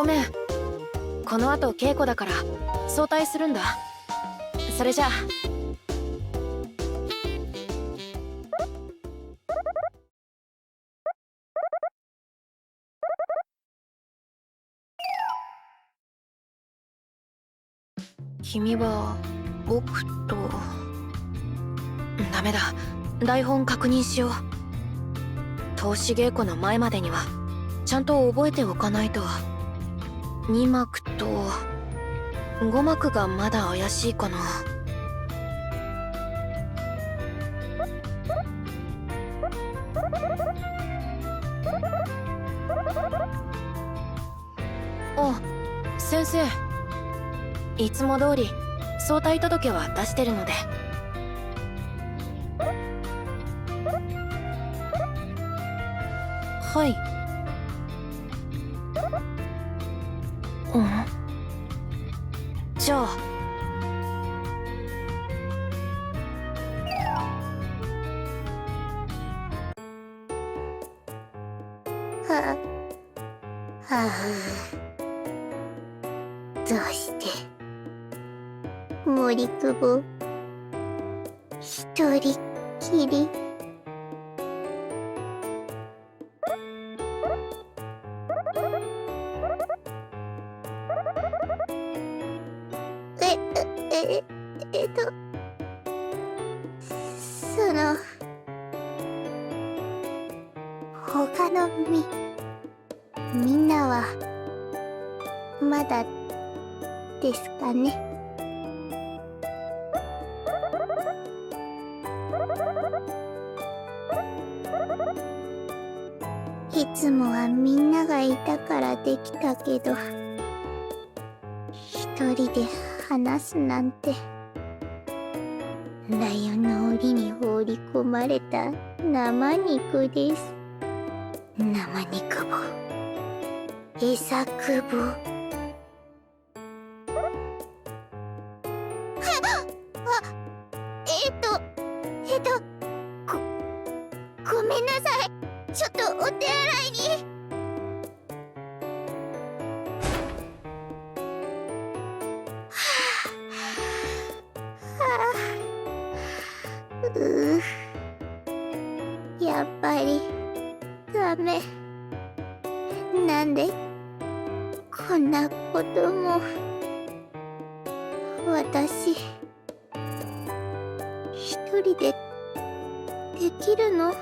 ごめん。この後稽古だから早退するんだ。それじゃあ。君は僕と。ダメだ、台本確認しよう。通し稽古の前までにはちゃんと覚えておかないと。2幕と5幕がまだ怪しいかな。あ、先生。いつも通り早退届は出してるので。はい。じゃあ。どうして森久保一人きり。その他のみんなはまだですかね。いつもはみんながいたからできたけど、一人で話すなんて。ライオンの檻に放り込まれた生肉です。生肉棒、餌久保。ごめんなさい。ちょっとお手洗いに。やっぱりダメ。なんでこんなことも。私一人でできるの？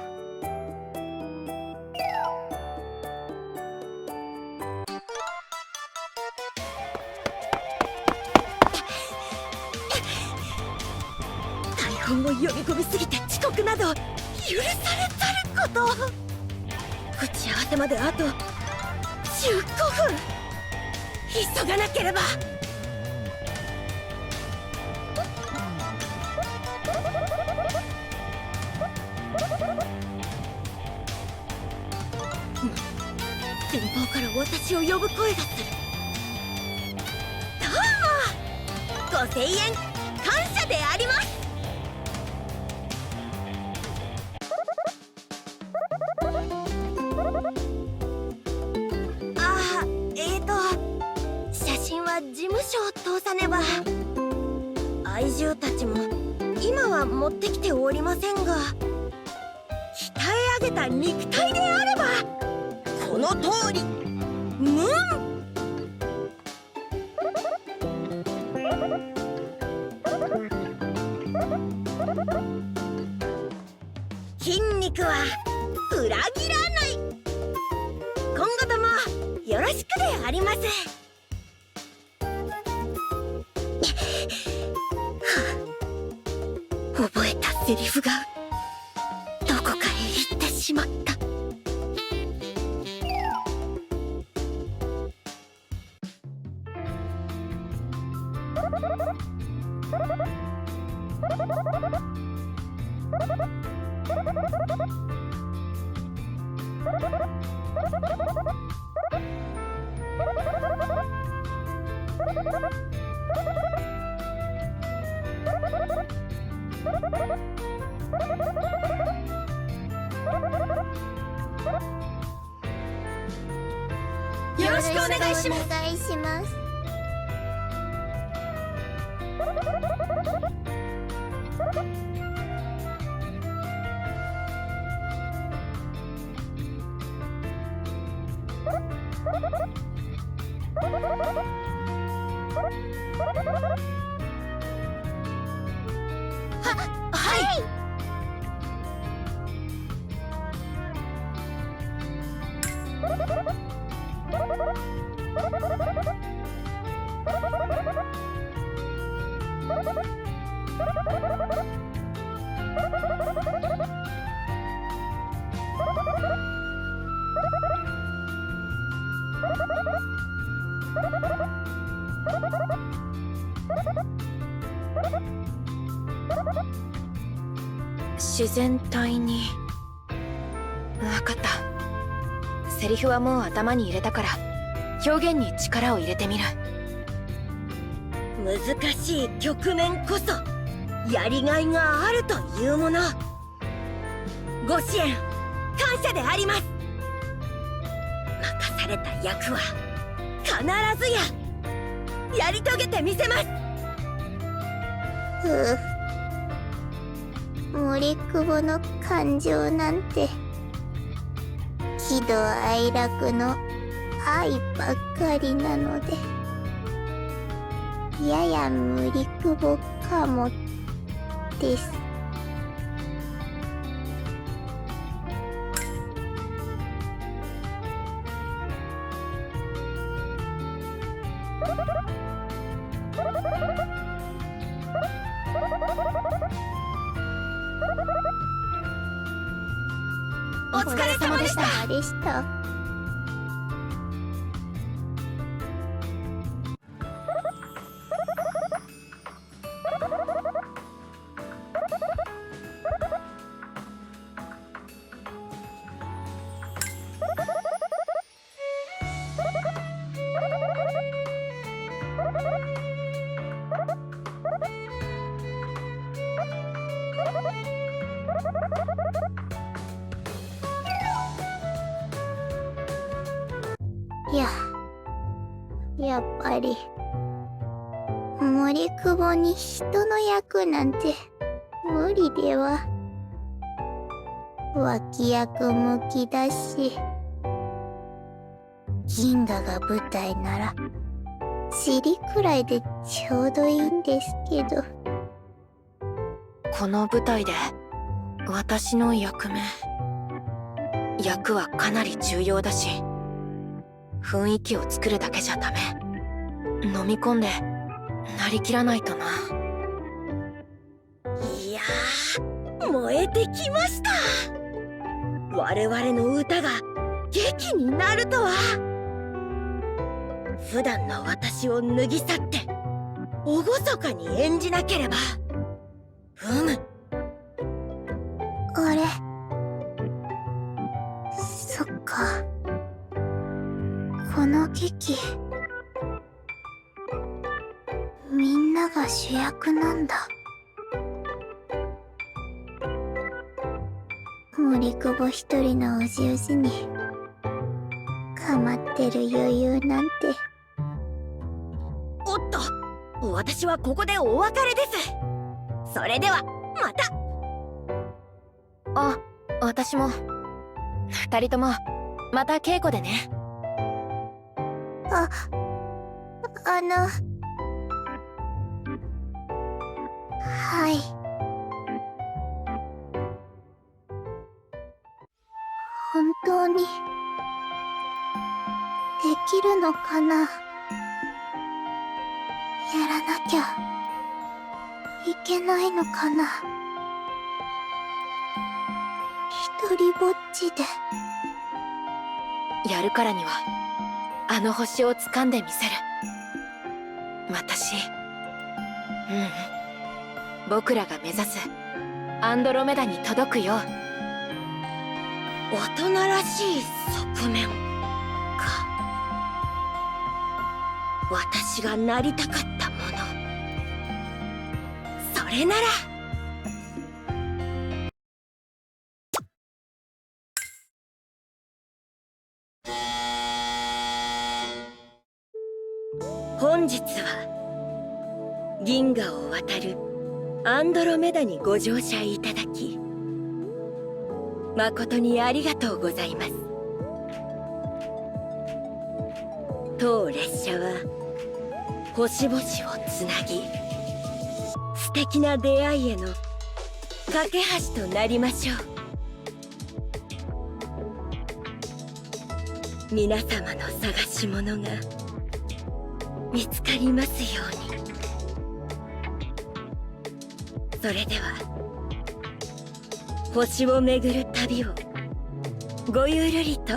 台本を読み込みすぎて遅刻など許されざること。打ち合わせまであと15分。急がなければ。前方から私を呼ぶ声がする。どうも、5000円感謝であります。写真は事務所を通さねば。愛獣たちも今は持ってきておりませんが、鍛え上げた肉体であればこの通り。筋肉は裏切らない。今後ともよろしくであります。覚えたセリフがどこかへ行ってしまった。よろろしくお願いします。お願いします。はい。自然体に。分かった。セリフはもう頭に入れたから表現に力を入れてみる。難しい局面こそやりがいがあるというもの。ご支援感謝であります。任された役は必ずやり遂げてみせます。森久保の感情なんて喜怒哀楽の愛ばっかりなので、やや無理久保かもです。お疲れ様でした。お疲れ様でした。やっぱり森久保に人の役なんて無理では。脇役向きだし、銀河が舞台なら尻くらいでちょうどいいんですけど。この舞台で私の役はかなり重要だし、雰囲気を作るだけじゃダメ。飲み込んでなりきらないとな。いやー、燃えてきました。我々の歌が劇になるとは。普段の私を脱ぎ去って厳かに演じなければ。あれ、そっか。この劇みんなが主役なんだ。森久保一人のうじうじに構ってる余裕なんて。おっと、私はここでお別れです。それではまた。あ、私も。二人ともまた稽古でね。はい。本当にできるのかな。やらなきゃいけないのかな。一人ぼっちで。やるからにはあの星を掴んでみせる。私、僕らが目指すアンドロメダに届くよう。大人らしい側面か。私がなりたかったもの、それなら。銀河を渡るアンドロメダにご乗車いただき誠にありがとうございます。当列車は星々をつなぎ素敵な出会いへの架け橋となりましょう。皆様の探し物が見つかりますように。それでは星を巡る旅をごゆるりと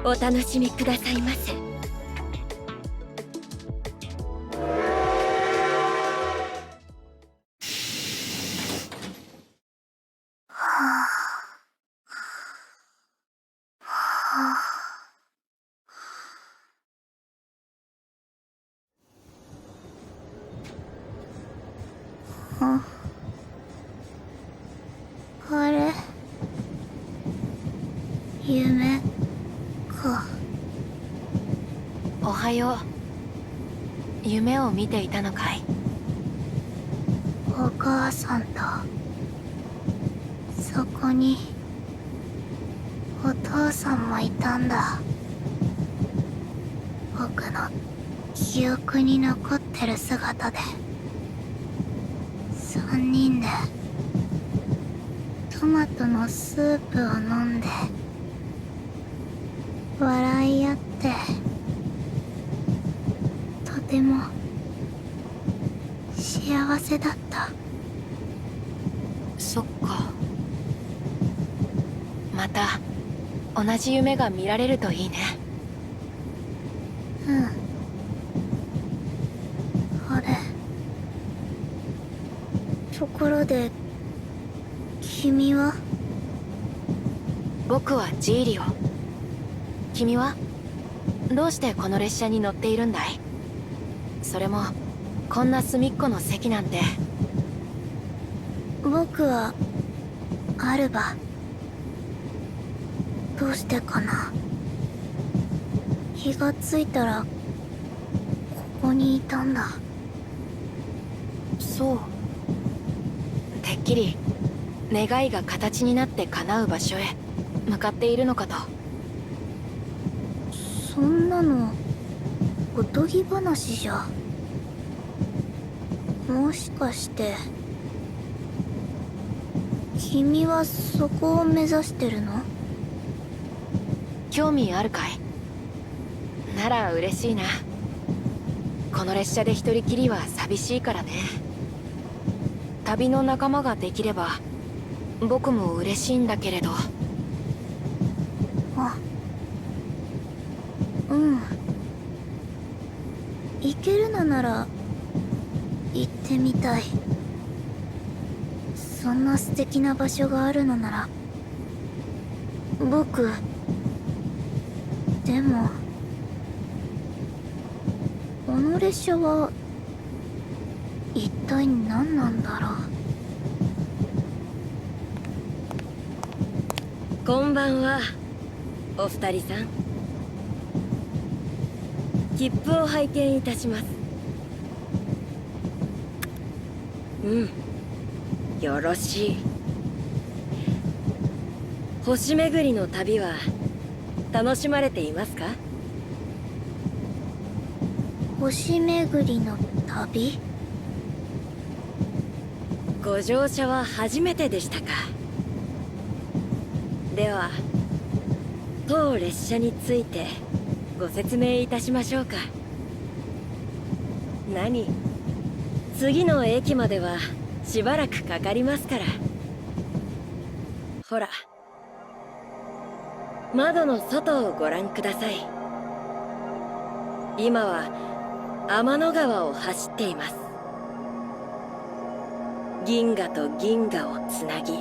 お楽しみくださいませ。あれ、夢か。おはよう。夢を見ていたのかい？お母さんとそこにお父さんもいたんだ。僕の記憶に残ってる姿で3人でトマトのスープを飲んで笑い合ってとても幸せだった。そっか。また同じ夢が見られるといいね。うん。あれ、ところで君は？僕はジーリオ。君はどうしてこの列車に乗っているんだい？それもこんな隅っこの席なんて。僕はアルバ。どうしてかな。気がついたらここにいたんだ。そう。てっきり願いが形になって叶う場所へ向かっているのかと。そんなのおとぎ話じゃ。もしかして君はそこを目指してるの？興味あるかい？なら嬉しいな。この列車で一人きりは寂しいからね。旅の仲間ができれば僕も嬉しいんだけれど。あ、うん。行けるのなら行ってみたい。そんな素敵な場所があるのなら僕。でもこの列車は一体何なんだろう。こんばんはお二人さん。切符を拝見いたします。よろしい。星巡りの旅は楽しまれていますか？星巡りの旅？ご乗車は初めてでしたか。では当列車についてご説明いたしましょうか。次の駅まではしばらくかかりますから。ほら、窓の外をご覧ください。今は天の川を走っています。銀河と銀河をつなぎ、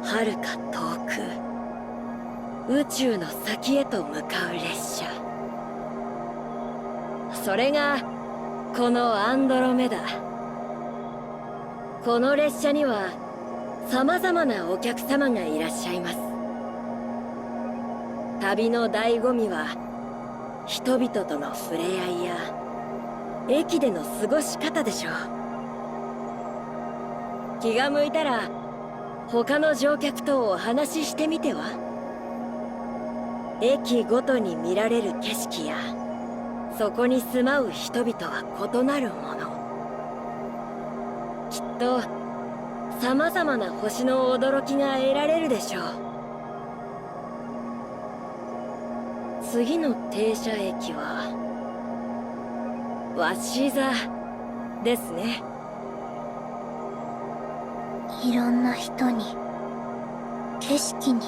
遥か遠く宇宙の先へと向かう列車。それがこのアンドロメダ。この列車には様々なお客様がいらっしゃいます。旅の醍醐味は人々との触れ合いや駅での過ごし方でしょう。気が向いたら他の乗客とお話ししてみては。駅ごとに見られる景色やそこに住まう人々は異なるもの。きっと様々な星の驚きが得られるでしょう。次の停車駅は鷲座ですね。いろんな人に、景色に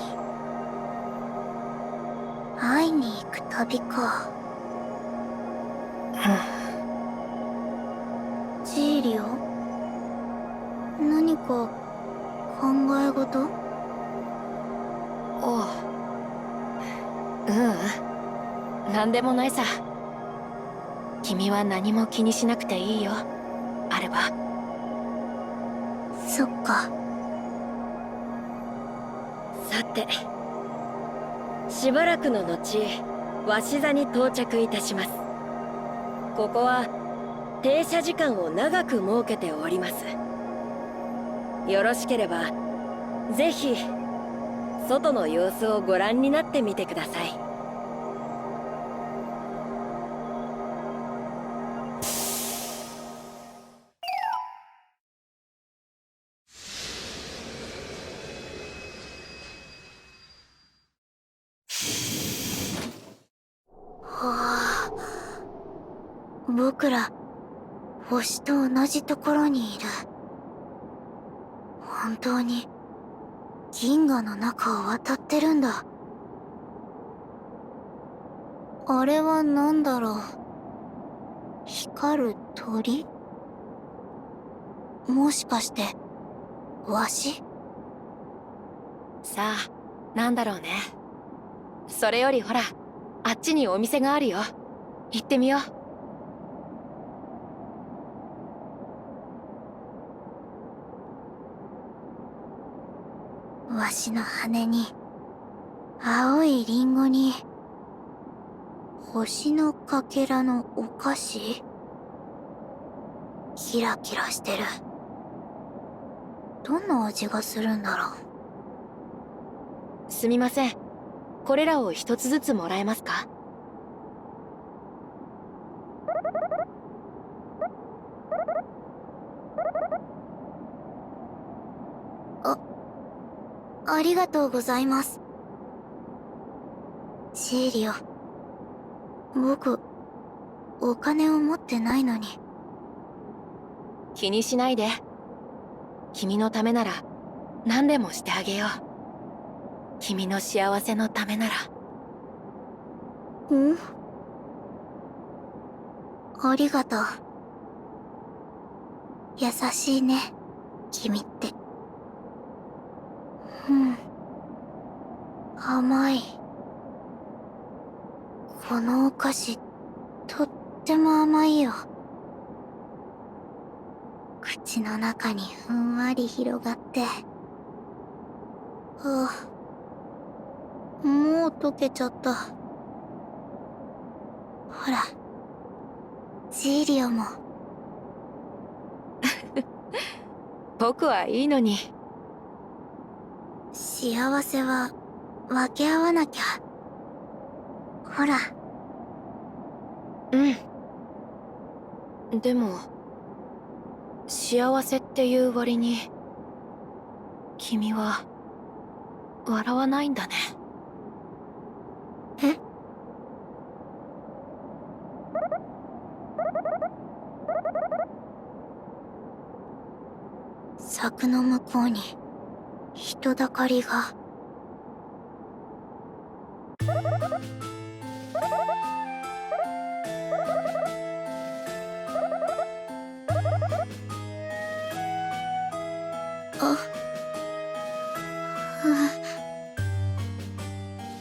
会いに行く旅か。ジーリオ、何か考え事？おう。なんでもないさ。君は何も気にしなくていいよ、アルバ。そっか。さて、しばらくの後鷲座に到着いたします。ここは停車時間を長く設けております。よろしければぜひ外の様子をご覧になってみてください。僕ら星と同じところにいる。本当に銀河の中を渡ってるんだ。あれは何だろう。光る鳥？もしかしてわし？さあ、なんだろうね。それよりほら、あっちにお店があるよ。行ってみよう。わしの羽に青いリンゴに星のかけらのお菓子？キラキラしてる。どんな味がするんだろう。すみません。これらを一つずつもらえますか？ありがとうございます。シーリオ、僕、お金を持ってないのに。気にしないで。君のためなら何でもしてあげよう。君の幸せのためなら。ん？ありがとう。優しいね、君って。甘い。このお菓子、とっても甘いよ。口の中にふんわり広がって。もう溶けちゃった。ほら、ジーリオも。僕はいいのに。幸せは分け合わなきゃ。ほら。でも、幸せっていう割に、君は、笑わないんだね。え？柵の向こうに人だかりが。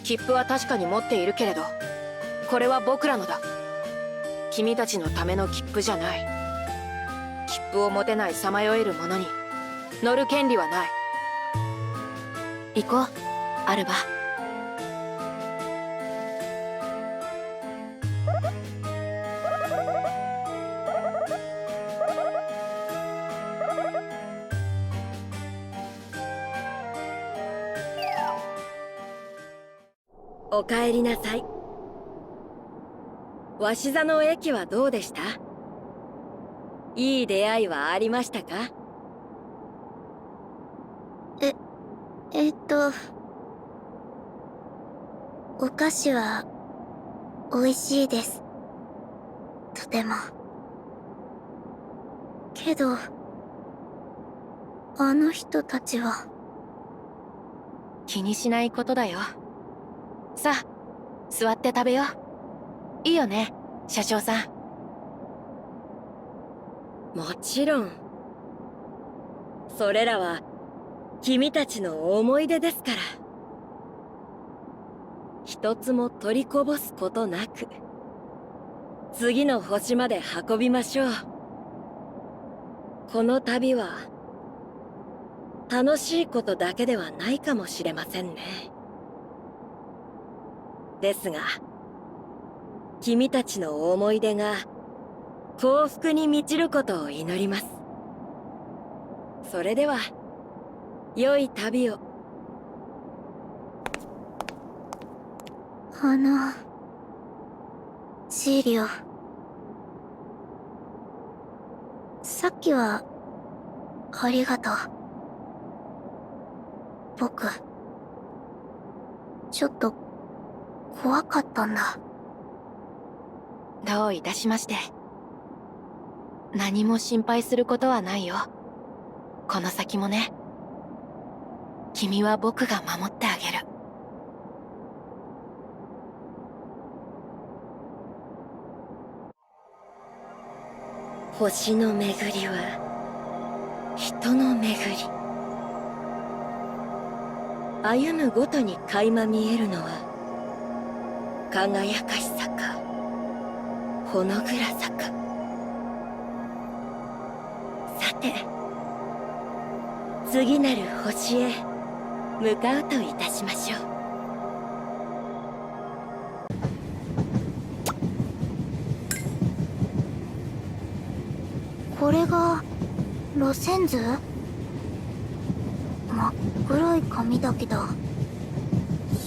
切符は確かに持っているけれど、これは僕らのだ。君たちのための切符じゃない。切符を持てないさまよえる者に乗る権利はない。行こう、アルバ。おかえりなさい。鷲座の駅はどうでした？いい出会いはありましたか？お菓子は美味しいです。とても。けど、あの人たちは。気にしないことだよ。さあ、座って食べよう。いいよね、車掌さん。もちろん。それらは君たちの思い出ですから。一つも取りこぼすことなく次の星まで運びましょう。この旅は楽しいことだけではないかもしれませんね。ですが君たちの思い出が幸福に満ちることを祈ります。それでは良い旅を。シーリオ。さっきは、ありがとう。僕、ちょっと、怖かったんだ。どういたしまして。何も心配することはないよ。この先もね。君は僕が守ってあげる。星の巡りは人の巡り。歩むごとに垣間見えるのは輝かしさかほの暗さか。さて次なる星へ向かうといたしましょう。これが、路線図？真っ黒い紙だけど、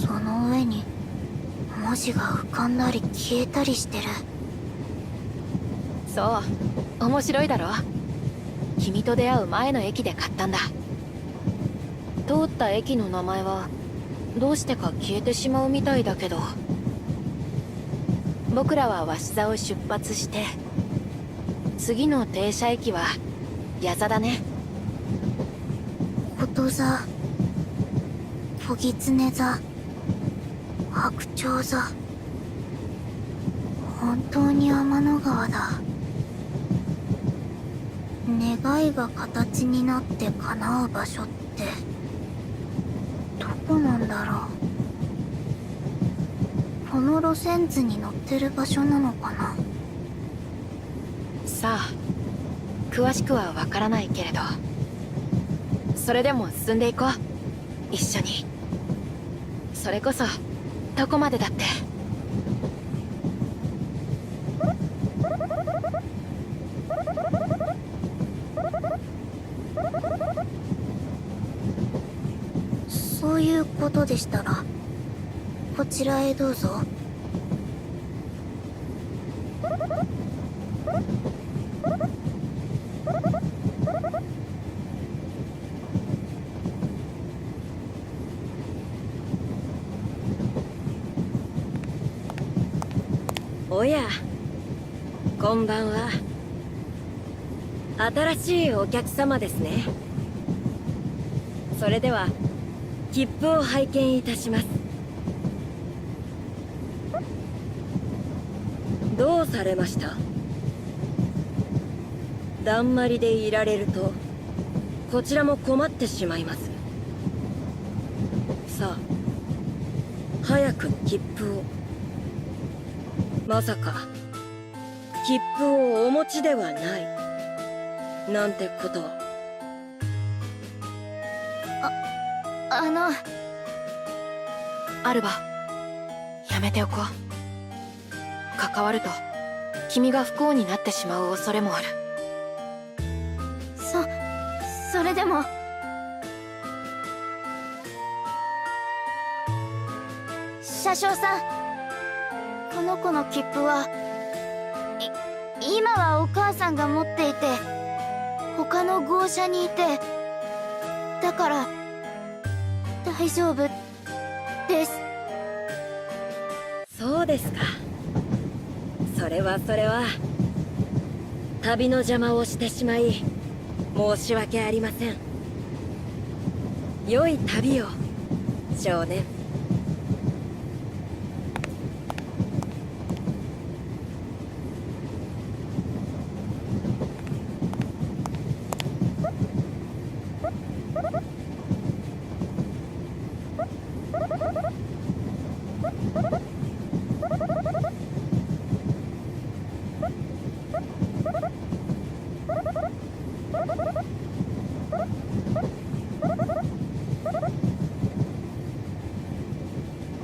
その上に、文字が浮かんだり消えたりしてる。そう、面白いだろ。君と出会う前の駅で買ったんだ。通った駅の名前はどうしてか消えてしまうみたいだけど、僕らは鷲座を出発して次の停車駅は矢座だね。こと座、小狐座、白鳥座。本当に天の川だ。願いが形になって叶う場所ってどこなんだろう。この路線図に載ってる場所なのかな。さあ、詳しくはわからないけれど、それでも進んでいこう、一緒に。それこそどこまでだって。そういうことでしたらこちらへどうぞ。おや、こんばんは。新しいお客様ですね。それでは切符を拝見いたします。どうされました？だんまりでいられるとこちらも困ってしまいます。さあ早く切符を。まさか切符をお持ちではないなんてことは。アルバ、やめておこう。関わると君が不幸になってしまう恐れもある。それでも。車掌さん、この子の切符は今はお母さんが持っていて、他の号車にいて、だから大丈夫です。そうですか。それは旅の邪魔をしてしまい申し訳ありません。良い旅を、少年。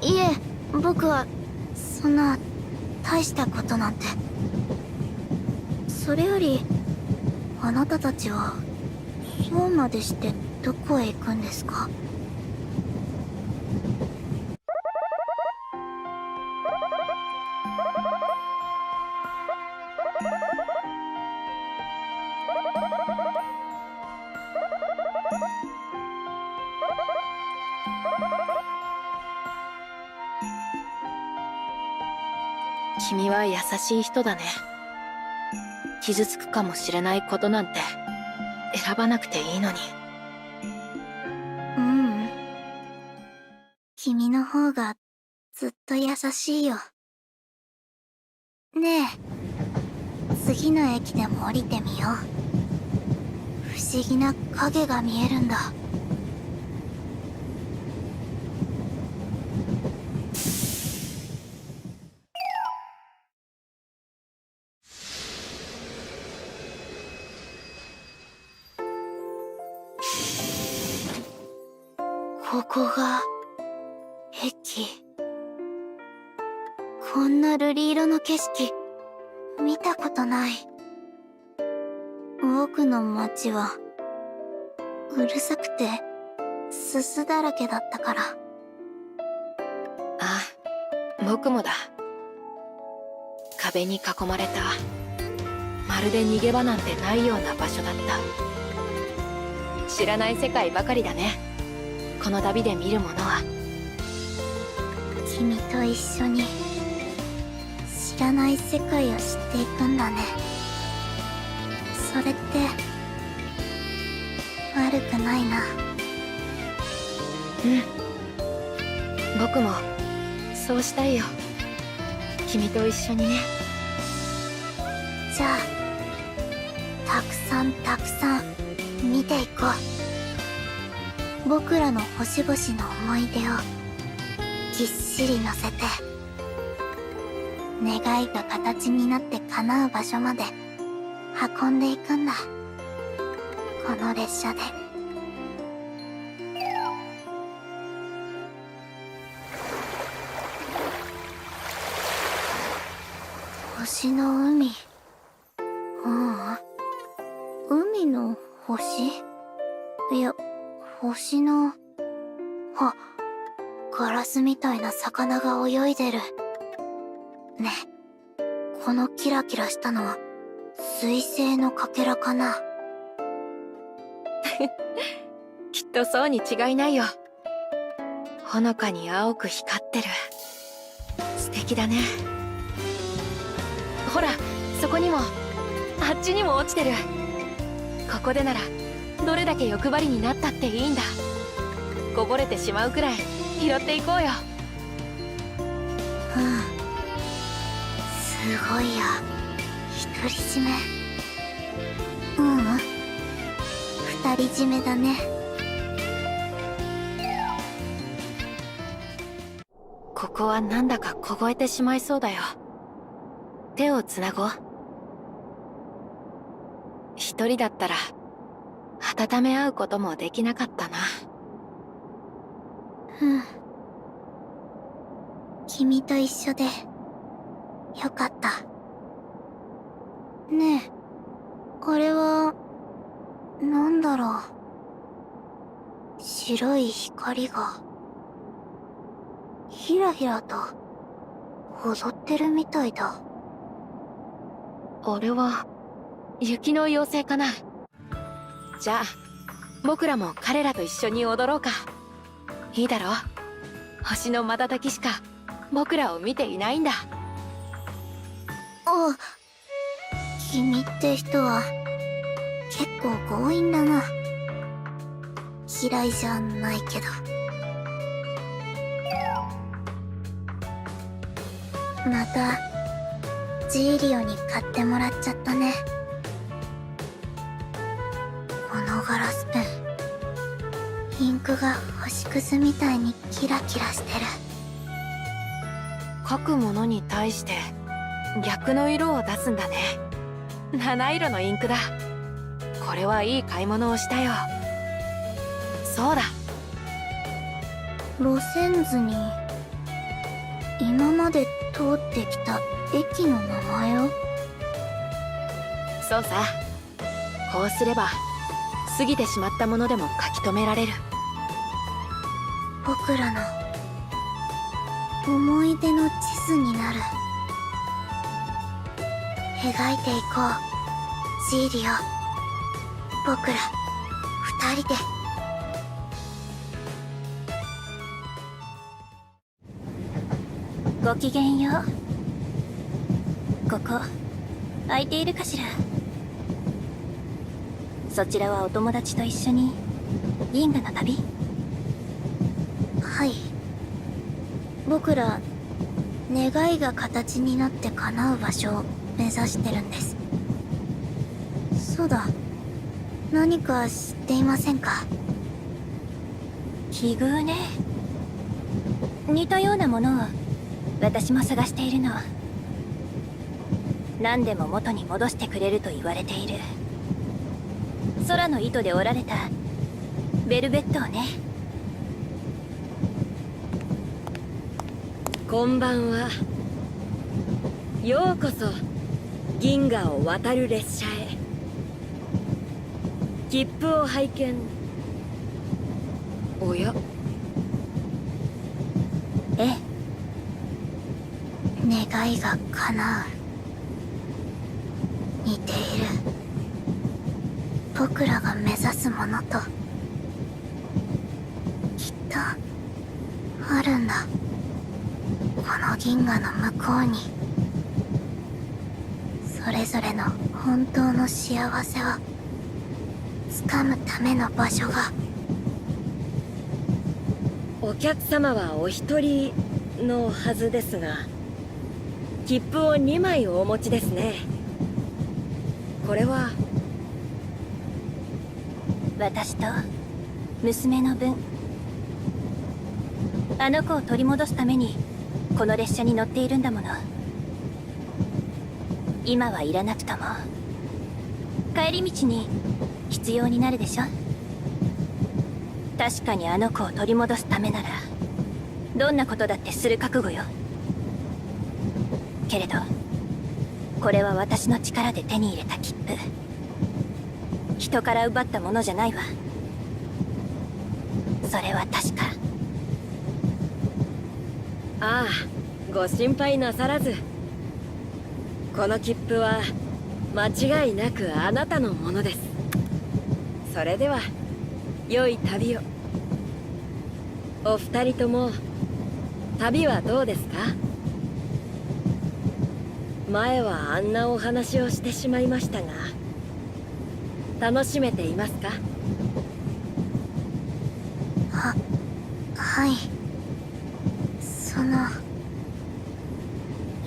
いえ、僕はそんな大したことなんて。それよりあなたたちはそうまでしてどこへ行くんですか？君は優しい人だね。傷つくかもしれないことなんて選ばなくていいのに。君の方がずっと優しいよ。ねえ、次の駅でも降りてみよう。不思議な影が見えるんだ。ここが駅。こんな瑠璃色の景色見たことない。僕の街はうるさくてすすだらけだったから。ああ、僕もだ。壁に囲まれた、まるで逃げ場なんてないような場所だった。知らない世界ばかりだね、この旅で見るものは。君と一緒に知らない世界を知っていくんだね。それって悪くないな。僕もそうしたいよ、君と一緒にね。じゃあたくさんたくさん見ていこう。僕らの星々の思い出をぎっしり乗せて、願いが形になって叶う場所まで運んでいくんだ、この列車で。星の海。海の星？いや、星の…あ、ガラスみたいな魚が泳いでる。ね、このキラキラしたのは水星のかけらかな。きっとそうに違いないよ。ほのかに青く光ってる。素敵だね。ほら、そこにも、あっちにも落ちてる。ここでならどれだけ欲張りになったっていいんだ。こぼれてしまうくらい拾っていこうよ。すごいや、独り占め。二人占めだね。ここはなんだか凍えてしまいそうだよ。手をつなごう。一人だったら温め合うこともできなかったな。君と一緒でよかった。ねえ、これはなんだろう。白い光がひらひらと踊ってるみたいだ。あれは雪の妖精かな。じゃあ僕らも彼らと一緒に踊ろうか。いいだろう。星の瞬きしか僕らを見ていないんだ。あ、君って人は結構強引だな。嫌いじゃないけど。またジーリオに買ってもらっちゃったね。このガラスペン、インクが星屑みたいにキラキラしてる。書くものに対して逆の色を出すんだね。七色のインクだ。これはいい買い物をしたよ。そうだ、路線図に今まで通ってきた駅の名前を。そうさ。こうすれば過ぎてしまったものでも書き留められる。僕らの思い出の地図になる。描いていこう、ジーリオ。僕ら二人で。ごきげんよう。ここ空いているかしら。そちらはお友達と一緒に銀河の旅？はい。僕ら願いが形になって叶う場所を目指してるんです。そうだ、何か知っていませんか？奇遇ね。似たようなものを私も探しているの。何でも元に戻してくれると言われている空の糸で織られたベルベットをね。こんばんは。ようこそ銀河を渡る列車へ。切符を拝見。おや、ええ、願いが叶う。似ている。僕らが目指すものときっとあるんだ。この銀河の向こうにそれぞれの本当の幸せをつかむための場所が。お客様はお一人のはずですが、切符を2枚お持ちですね。これは私と娘の分。あの子を取り戻すためにこの列車に乗っているんだもの。今はいらなくとも帰り道に必要になるでしょ。確かにあの子を取り戻すためならどんなことだってする覚悟よ。けれどこれは私の力で手に入れた切符。人から奪ったものじゃないわ。それは確か。ああ、ご心配なさらず。この切符は間違いなくあなたのものです。それでは良い旅を。お二人とも旅はどうですか？前はあんなお話をしてしまいましたが、楽しめていますか？はい。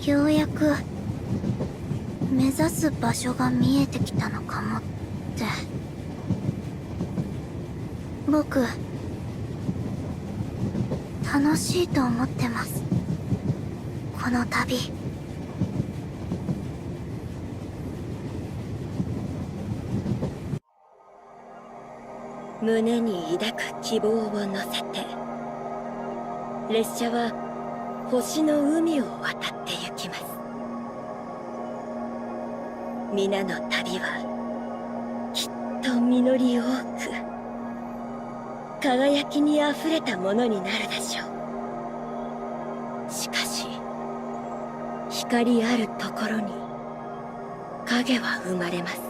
ようやく目指す場所が見えてきたのかもって。僕楽しいと思ってます、この旅。胸に抱く希望を乗せて列車は星の海を渡って行きます。皆の旅はきっと実り多く輝きにあふれたものになるでしょう。光あるところに影は生まれます。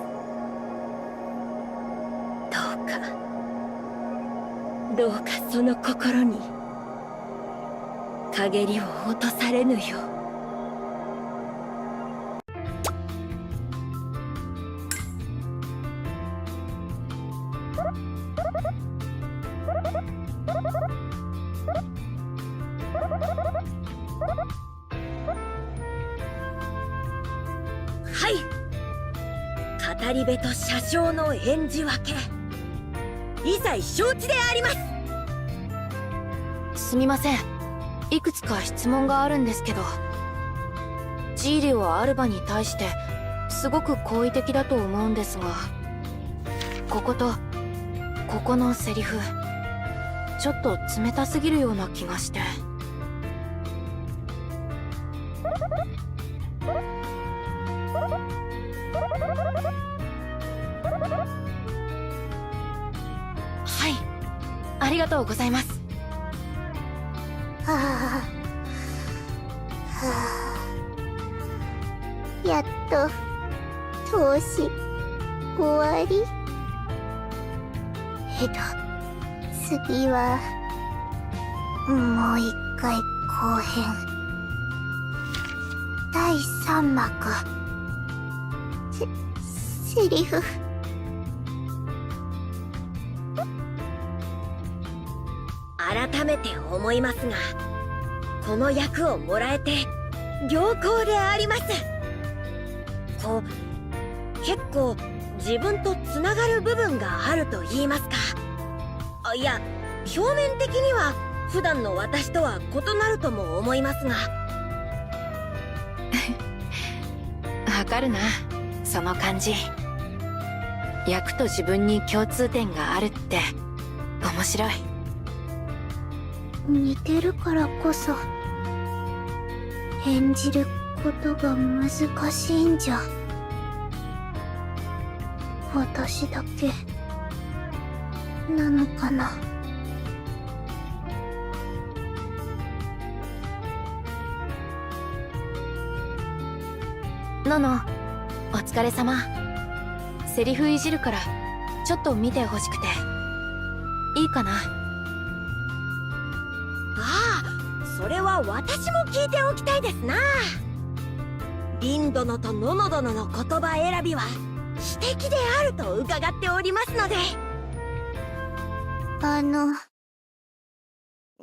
どうかその心に陰りを落とされぬよう。はい、語り部と車掌の演じ分け、以在承知であります。すみません、いくつか質問があるんですけど、ジーリオはアルバに対してすごく好意的だと思うんですが、こことここのセリフちょっと冷たすぎるような気がして。はい、ありがとうございます。はあ、やっと投資終わり。次はもう一回後編第3幕。セリフ改めて思いますが、この役をもらえて良好であります。結構自分とつながる部分があると言いますか。いや、表面的には普段の私とは異なるとも思いますが。わかるな、その感じ。役と自分に共通点があるって面白い。似てるからこそ演じることが難しいんじゃ。私だけなのかな。のの、お疲れ様。セリフいじるからちょっと見てほしくていいかな。ああ、それは私も聞いておきたいですな。リン殿とノノ殿の言葉選びは詩的であると伺っておりますので。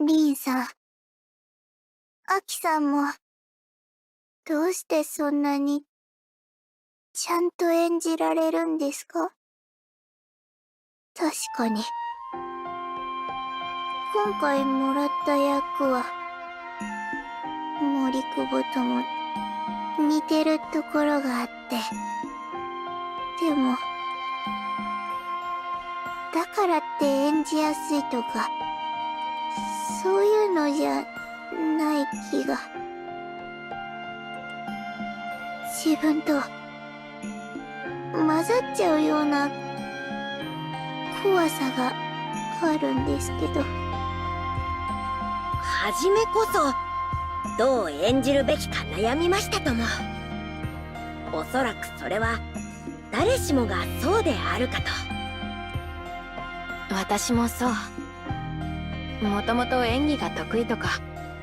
リンさん、アキさんもどうしてそんなにちゃんと演じられるんですか？確かに今回もらった役は森久保とも似てるところがあって、でもだからって演じやすいとかそういうのじゃない気が。自分と混ざっちゃうような怖さがあるんですけど。初めこそどう演じるべきか悩みましたとも。おそらくそれは誰しもがそうであるかと。私もそう。もともと演技が得意とか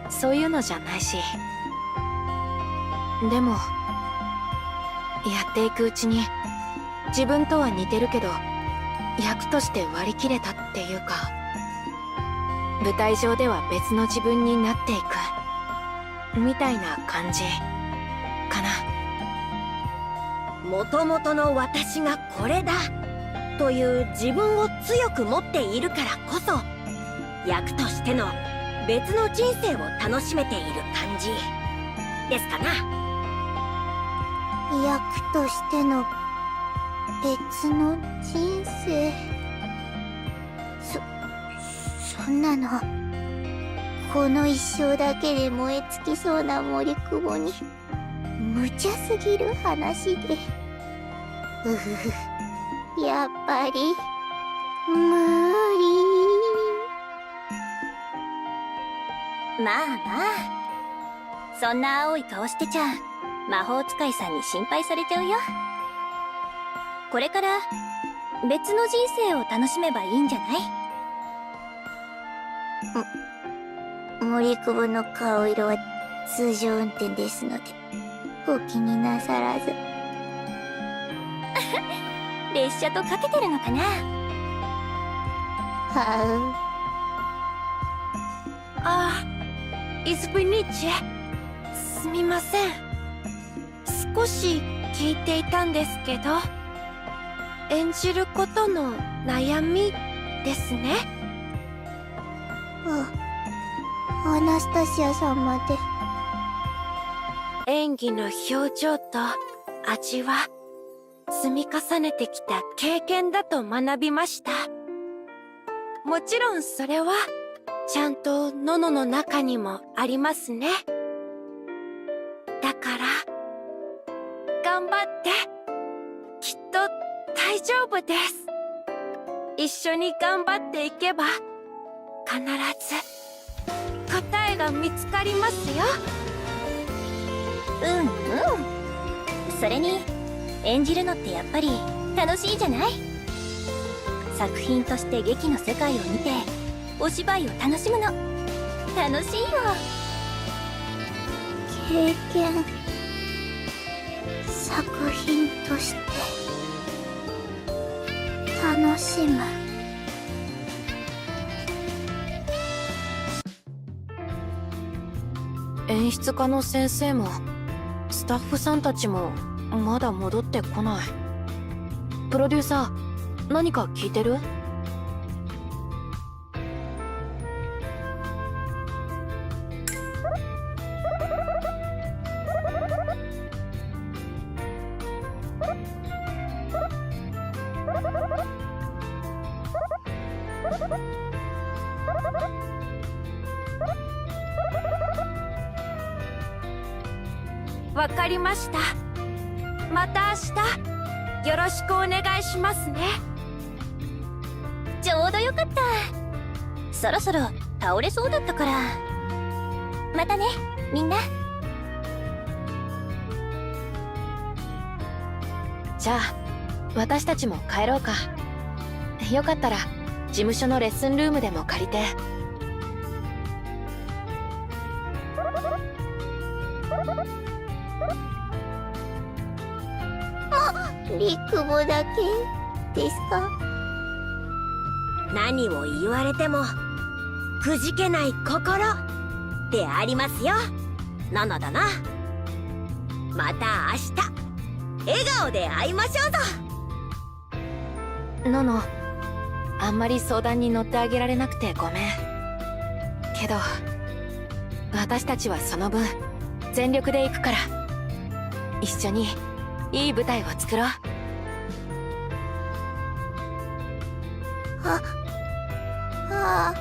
そういうのじゃないし。でもやっていくうちに自分とは似てるけど役として割り切れたっていうか、舞台上では別の自分になっていくみたいな感じかな。もともとの私がこれだという自分を強く持っているからこそ、役としての別の人生を楽しめている感じですかな。役としての別の人生。そんなのこの一生だけで燃え尽きそうな森久保に無茶すぎる話で。やっぱり無理。まあまあ、そんな青い顔してちゃ魔法使いさんに心配されちゃうよ。これから別の人生を楽しめばいいんじゃない？森久保の顔色は通常運転ですのでお気になさらず。列車とかけてるのかな。はあ、イズブニッチェ、すみません。少し聞いていたんですけど、演じることの悩みですね。アナスタシアさんまで。演技の表情と味は積み重ねてきた経験だと学びました。もちろんそれはちゃんとノノの中にもありますね。だから頑張って、きっと大丈夫です。一緒に頑張っていけば必ず答えが見つかりますよ。それに演じるのってやっぱり楽しいじゃない？作品として劇の世界を見てお芝居を楽しむの楽しいよ。経験、作品として楽しむ。演出家の先生もスタッフさんたちもまだ戻ってこない。プロデューサー、何か聞いてる？わかりました。また明日よろしくお願いしますね。ちょうどよかった。そろそろ倒れそうだったから。またね、みんな。じゃあ私たちも帰ろうか。よかったら事務所のレッスンルームでも借りて。リクボだけですか？何を言われてもくじけない心でありますよ、ノノだな。また明日笑顔で会いましょうぞ。ノノ、あんまり相談に乗ってあげられなくてごめんけど、私たちはその分全力で行くから、一緒にいい舞台を作ろう。ああ。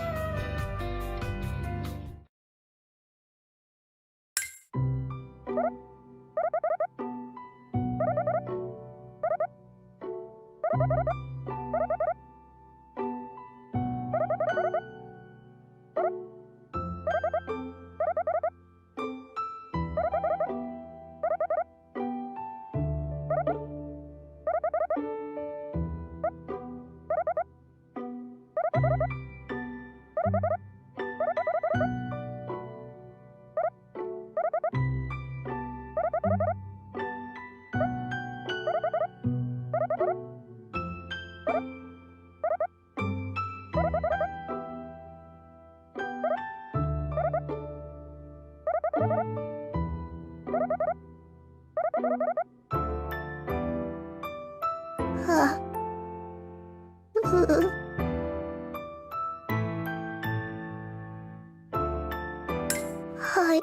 はい。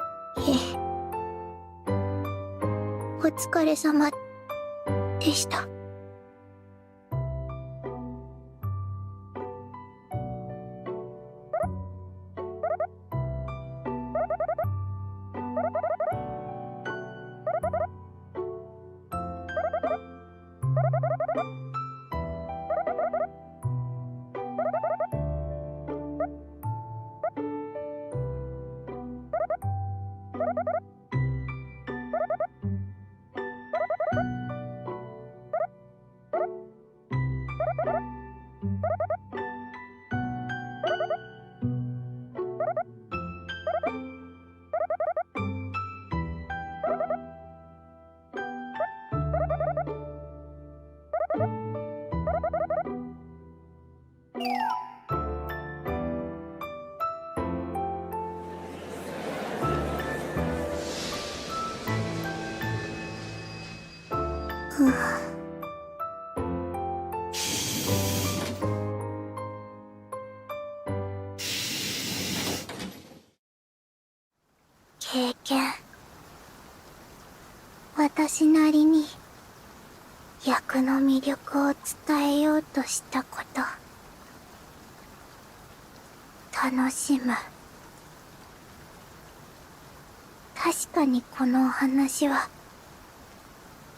お疲れ様でした。経験、私なりに役の魅力を伝えようとしたこと、楽しむ。確かにこのお話は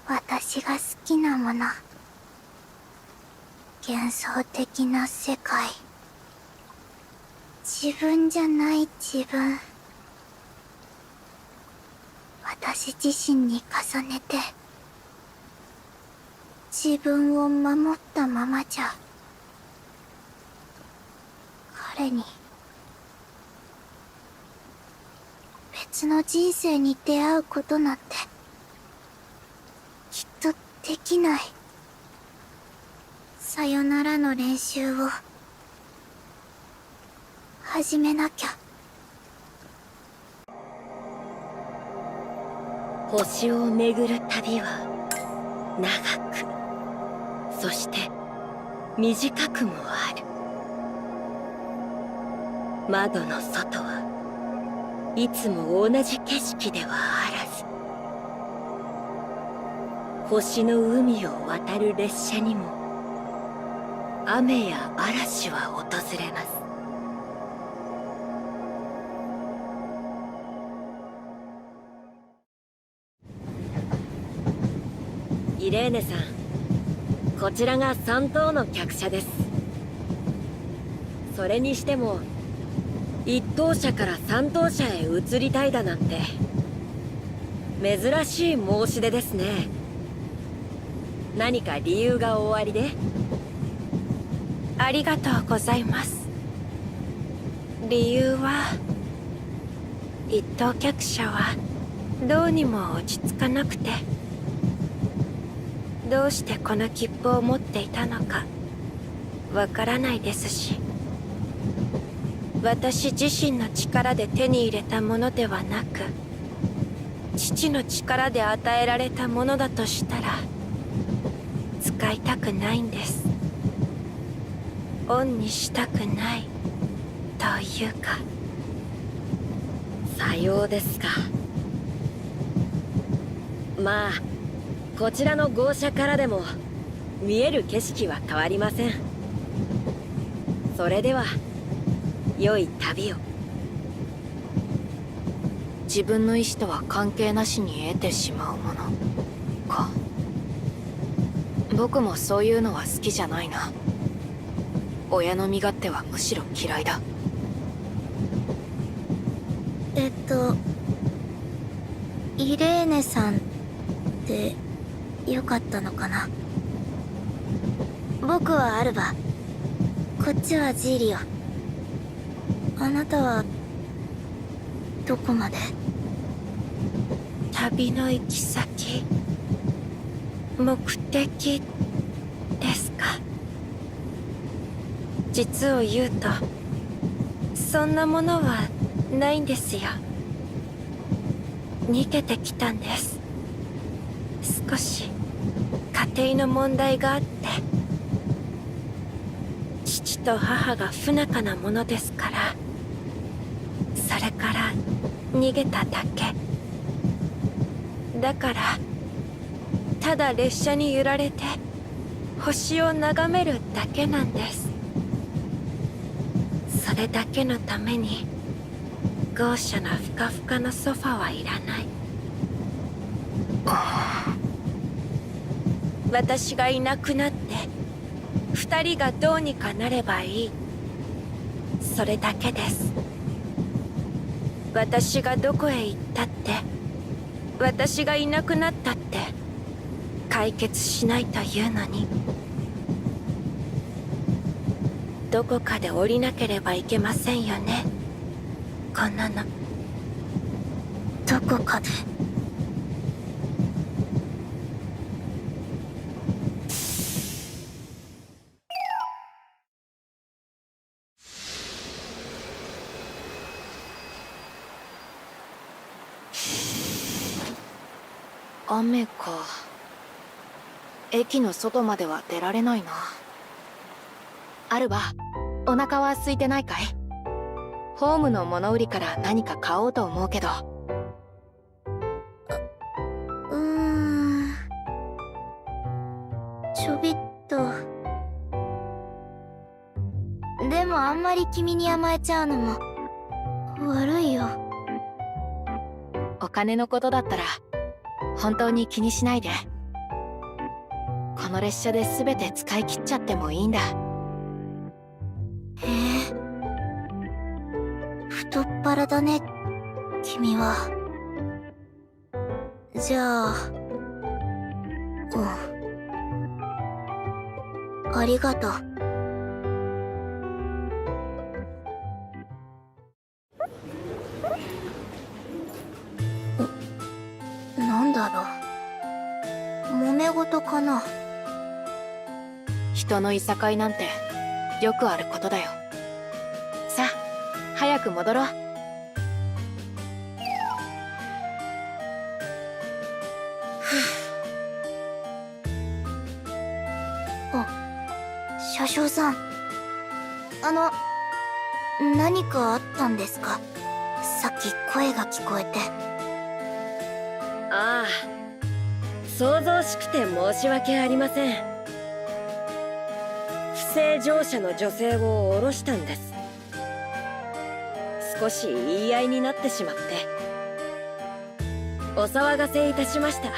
私が好きなもの、幻想的な世界、自分じゃない自分、私自身に重ねて自分を守ったままじゃ彼に別の人生に出会うことなんてきっとできない。さよならの練習を始めなきゃ。星を巡る旅は長く、そして短くもある。窓の外はいつも同じ景色ではあらず、星の海を渡る列車にも雨や嵐は訪れます。イレーネさん、こちらが3等の客車です。それにしても1等車から3等車へ移りたいだなんて珍しい申し出ですね。何か理由がおありで？ありがとうございます。理由は、一等客車はどうにも落ち着かなくて、どうしてこの切符を持っていたのかわからないですし、私自身の力で手に入れたものではなく、父の力で与えられたものだとしたら使いたくないんです。恩にしたくないというか。さようですか。まあこちらの号車からでも見える景色は変わりません。それでは良い旅を。自分の意志とは関係なしに得てしまうものか。僕もそういうのは好きじゃないな。親の身勝手はむしろ嫌いだ。イレーネさんでよかったのかな。僕はアルバ、こっちはジーリオ。あなたはどこまで？旅の行き先、目的ですか。実を言うと、そんなものはないんですよ。逃げてきたんです。少し家庭の問題があって、父と母が不仲なものですから、それから逃げただけ。だからただ列車に揺られて星を眺めるだけなんです。それだけのために豪奢なふかふかのソファはいらない。私がいなくなって二人がどうにかなればいい。それだけです。私がどこへ行ったって、私がいなくなったって解決しないというのに。どこかで降りなければいけませんよね、こんなの。どこかで。雨か。駅の外までは出られないな。アルバ、お腹は空いてないかい？ホームの物売りから何か買おうと思うけど。んまり君に甘えちゃうのも悪いよ。お金のことだったら本当に気にしないで。この列車で全て使い切っちゃってもいいんだ。へえ、太っ腹だね君は。じゃあありがとう。なんだろう、揉め事かな。人のいさかいなんてよくあることだよ。さあ早く戻ろう。車掌さん、何かあったんですか？さっき声が聞こえて。ああ、騒々しくて申し訳ありません。不正乗車の女性を降ろしたんです。少し言い合いになってしまってお騒がせいたしました。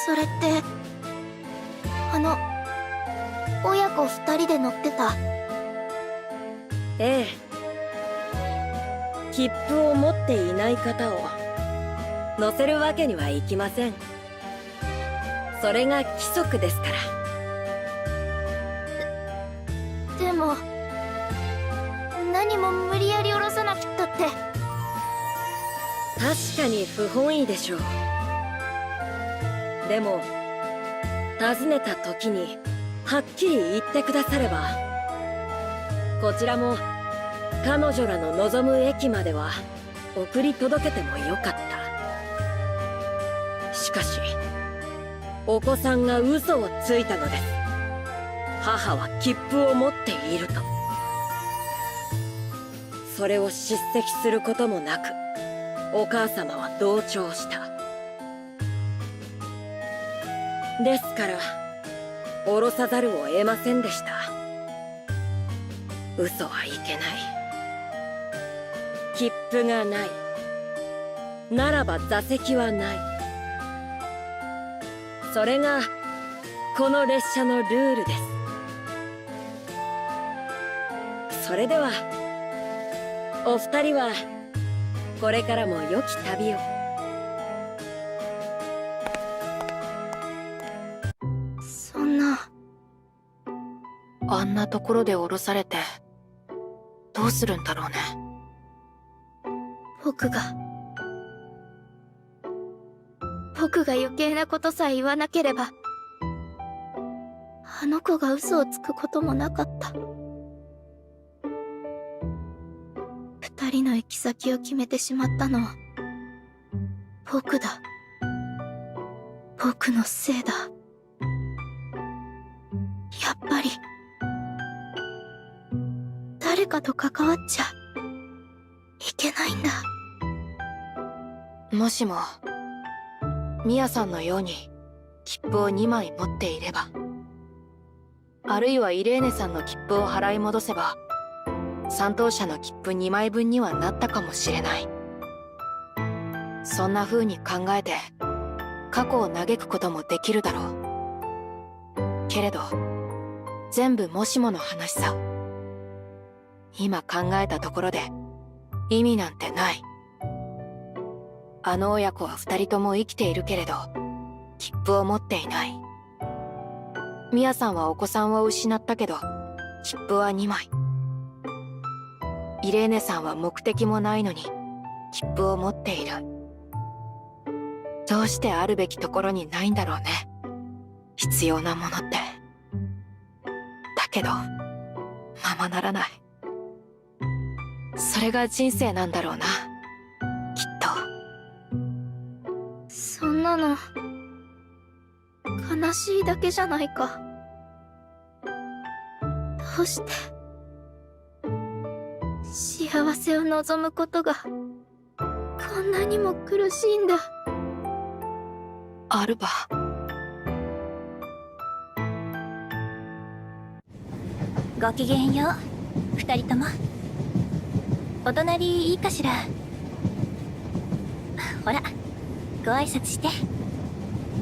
それって親子二人で乗ってた。ええ、切符を持っていない方を乗せるわけにはいきません。それが規則ですから。でも何も無理やり降ろさなくったって。確かに不本意でしょう。でも尋ねた時にはっきり言ってくだされば、こちらも彼女らの望む駅までは送り届けてもよかった。しかしお子さんが嘘をついたのです。母は切符を持っていると。それを叱責することもなくお母様は同調した。ですから降ろさざるを得ませんでした。嘘はいけない。切符がないならば座席はない。それがこの列車のルールです。それではお二人はこれからも良き旅を。そんな。あんなところで降ろされてどうするんだろうね。僕が余計なことさえ言わなければ、あの子が嘘をつくこともなかった。二人の行き先を決めてしまったのは僕だ。僕のせいだ。やっぱり誰かと関わっちゃいけないんだ。もしもミヤさんのように切符を2枚持っていれば、あるいはイレーネさんの切符を払い戻せば3等車の切符2枚分にはなったかもしれない。そんな風に考えて過去を嘆くこともできるだろう。けれど全部もしもの話さ。今考えたところで意味なんてない。あの親子は2人とも生きているけれど切符を持っていない。ミヤさんはお子さんを失ったけど切符は2枚。イレーネさんは目的もないのに切符を持っている。どうしてあるべきところにないんだろうね、必要なものって。だけどままならない。それが人生なんだろうな、きっと。そんなの悲しいだけじゃないか。どうして幸せを望むことがこんなにも苦しいんだ。アルバ、ごきげんよう、二人とも。お隣いいかしら。ほら、ご挨拶して。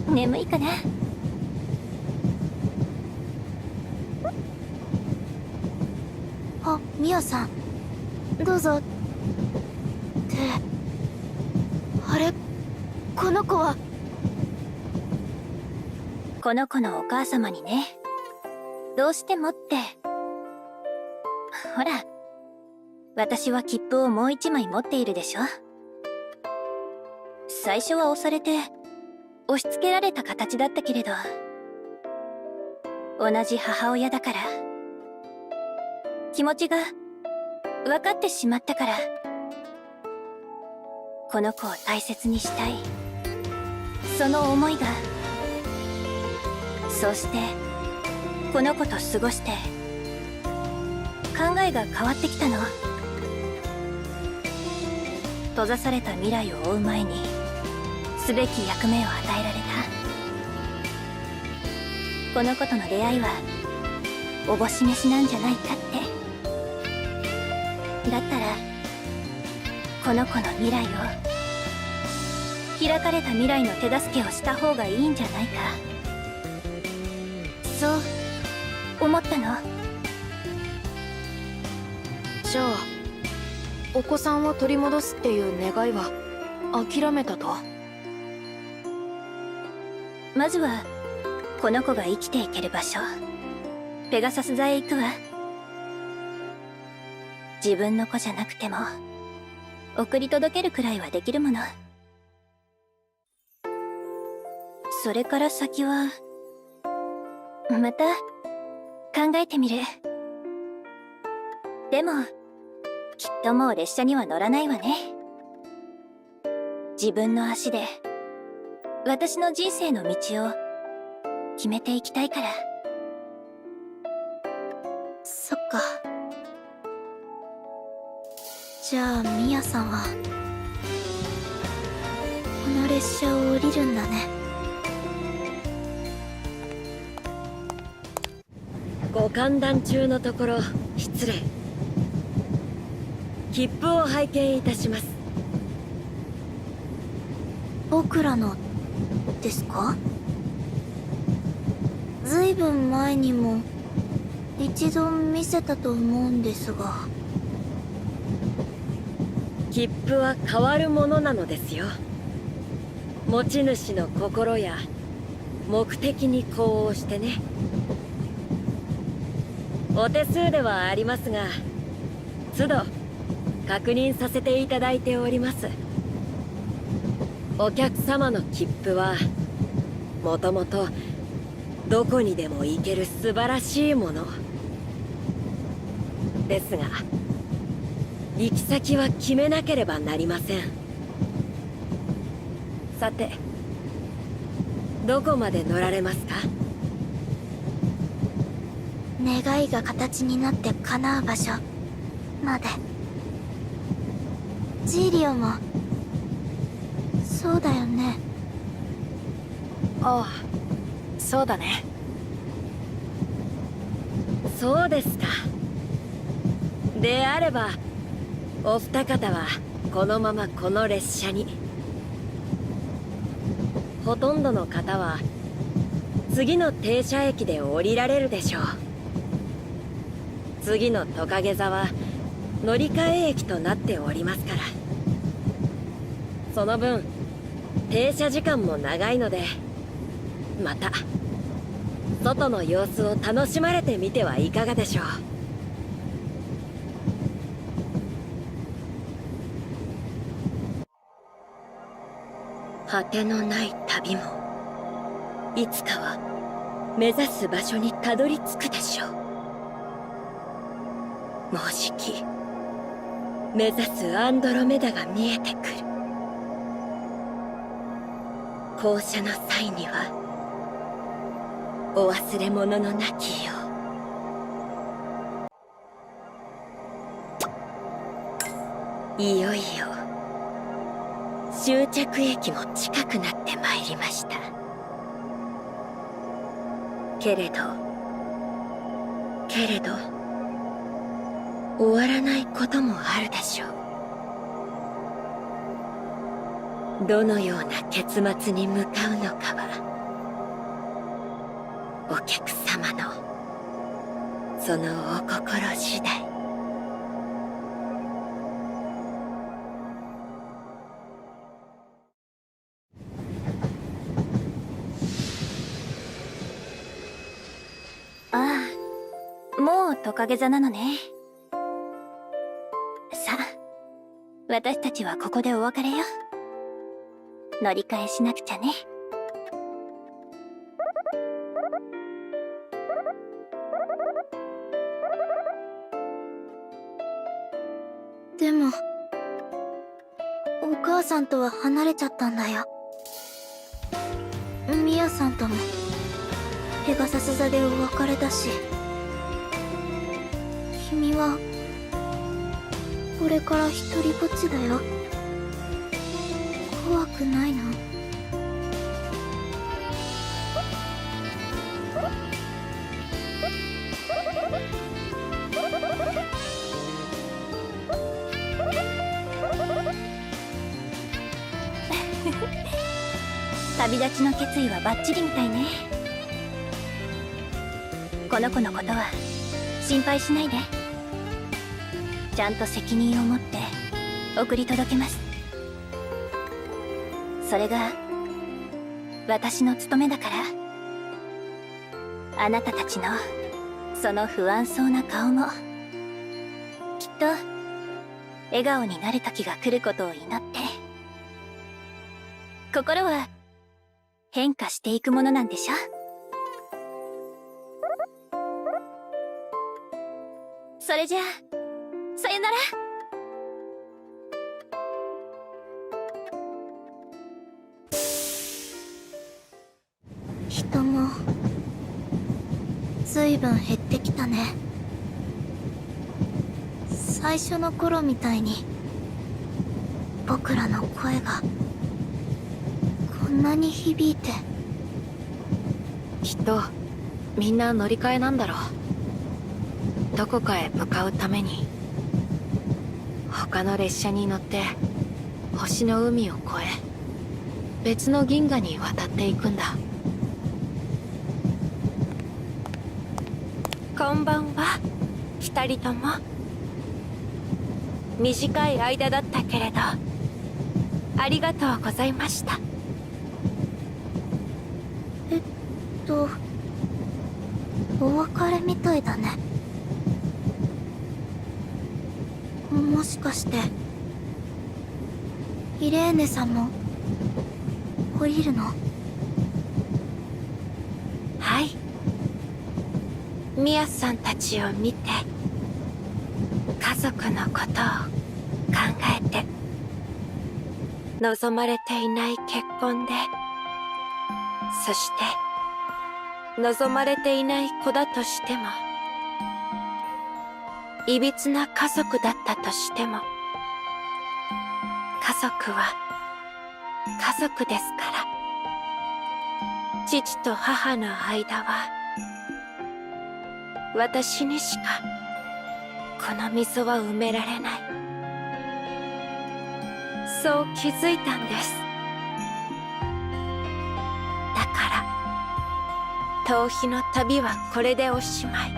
眠いかな。あ、ミオさん、どうぞ。ってあれ、この子は。この子のお母様にね、どうしてもって。ほら、私は切符をもう一枚持っているでしょ。最初は押されて押し付けられた形だったけれど、同じ母親だから気持ちが分かってしまったから、この子を大切にしたい、その思いが。そうしてこの子と過ごして考えが変わってきたの。閉ざされた未来を追う前にすべき役目を与えられた。この子との出会いはおぼし飯なんじゃないかって。だったらこの子の未来を、開かれた未来の手助けをした方がいいんじゃないか、そう思ったの。じゃあお子さんを取り戻すっていう願いは諦めたと。まずはこの子が生きていける場所、ペガサス座へ行くわ。自分の子じゃなくても送り届けるくらいはできるもの。それから先はまた考えてみる。でもきっともう列車には乗らないわね。自分の足で私の人生の道を決めていきたいから。そっか。じゃあミヤさんはこの列車を降りるんだね。ご歓談中のところ失礼。切符を拝見いたします。僕らのですか？ずいぶん前にも一度見せたと思うんですが。切符は変わるものなのですよ。持ち主の心や目的に呼応してね。お手数ではありますが、都度確認させていただいております。お客様の切符はもともとどこにでも行ける素晴らしいものですが、行き先は決めなければなりません。さて、どこまで乗られますか？願いが形になって叶う場所まで。ジーリオもそうだよね。ああ、そうだね。そうですか。であればお二方はこのままこの列車に。ほとんどの方は次の停車駅で降りられるでしょう。次のトカゲ座は乗り換え駅となっておりますから。その分停車時間も長いので、また外の様子を楽しまれてみてはいかがでしょう。果てのない旅もいつかは目指す場所にたどり着くでしょう。もうじき目指すアンドロメダが見えてくる。降車の際にはお忘れ物のなきよう。いよいよ終着駅も近くなってまいりました。けれど終わらないこともあるでしょう。どのような結末に向かうのかはお客様のそのお心次第。ああ、もうトカゲ座なのね。さあ、私たちはここでお別れよ。乗り換えしなくちゃね。でも、お母さんとは離れちゃったんだよ。ミヤさんともペガサス座でお別れだし、君はこれから一人ぼっちだよ。怖くないの？旅立ちの決意はバッチリみたいね。この子のことは心配しないで。ちゃんと責任を持って送り届けます。それが私の務めだから。あなたたちのその不安そうな顔もきっと笑顔になる時が来ることを祈って。心は変化していくものなんでしょ。それじゃあさよなら。人もずいぶん減ってきたね。最初の頃みたいに僕らの声がこんなに響いて。きっとみんな乗り換えなんだろう。どこかへ向かうために他の列車に乗って星の海を越え別の銀河に渡っていくんだ。こんばんは、二人とも。短い間だったけれどありがとうございました。お別れみたいだね。もしかしてイレーネさんも降りるの？はい。ミヤさんたちを見て家族のことを考えて、望まれていない結婚で、そして望まれていない子だとしても、いびつな家族だったとしても、家族は家族ですから。父と母の間は私にしかこの溝は埋められない。そう気づいたんです。だから逃避の旅はこれでおしまい。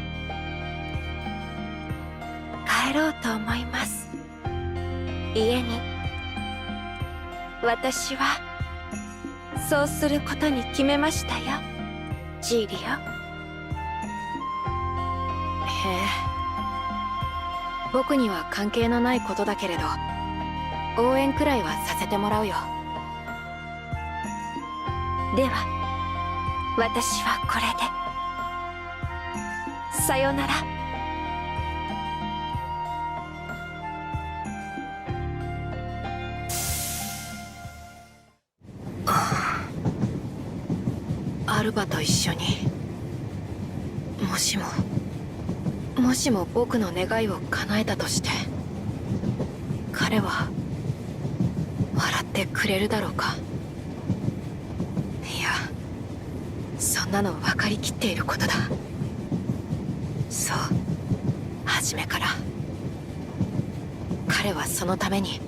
帰ろうと思います、家に。私はそうすることに決めましたよ、ジーリオ。へえ、僕には関係のないことだけれど応援くらいはさせてもらうよ。では私はこれでさよなら。アルバと一緒に、もしも僕の願いを叶えたとして、彼は笑ってくれるだろうか。いや、そんなの分かりきっていることだ。そう、初めから。彼はそのために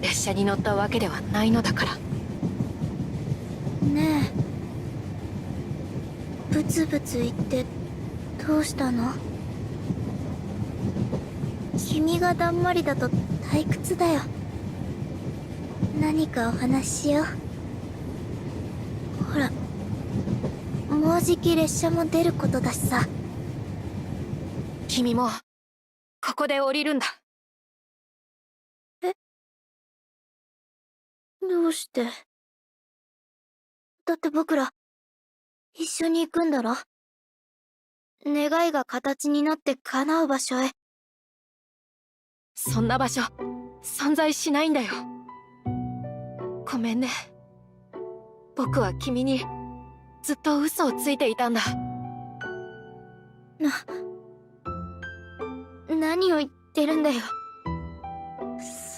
列車に乗ったわけではないのだから。ねえ、ブツブツ言ってどうしたの？君がだんまりだと退屈だよ。何かお話ししよう。ほら、もうじき列車も出ることだしさ。君もここで降りるんだ。どうして？だって僕ら一緒に行くんだろ？願いが形になって叶う場所へ。そんな場所存在しないんだよ。ごめんね。僕は君にずっと嘘をついていたんだ。何を言ってるんだよ。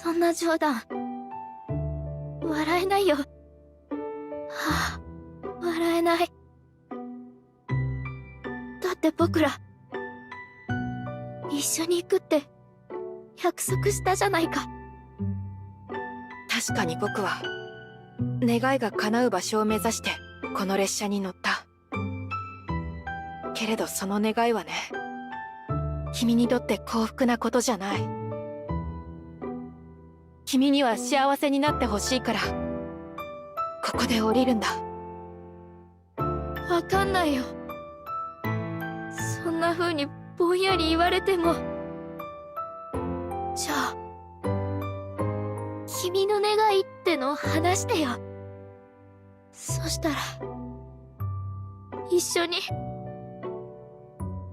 そんな冗談笑えないよ。はあ、笑えない。だって僕ら一緒に行くって約束したじゃないか。確かに僕は願いが叶う場所を目指してこの列車に乗った。けれどその願いはね、君にとって幸福なことじゃない。君には幸せになってほしいからここで降りるんだ。わかんないよ。そんな風にぼんやり言われても。じゃあ君の願いってのを話してよ。そしたら一緒に。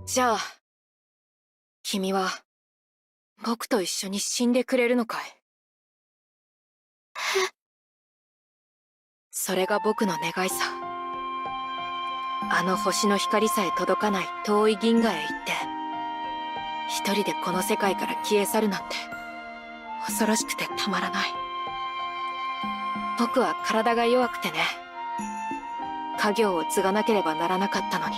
じゃあ君は僕と一緒に死んでくれるのかい？それが僕の願いさ。あの星の光さえ届かない遠い銀河へ行って一人でこの世界から消え去るなんて恐ろしくてたまらない。僕は体が弱くてね、家業を継がなければならなかったのに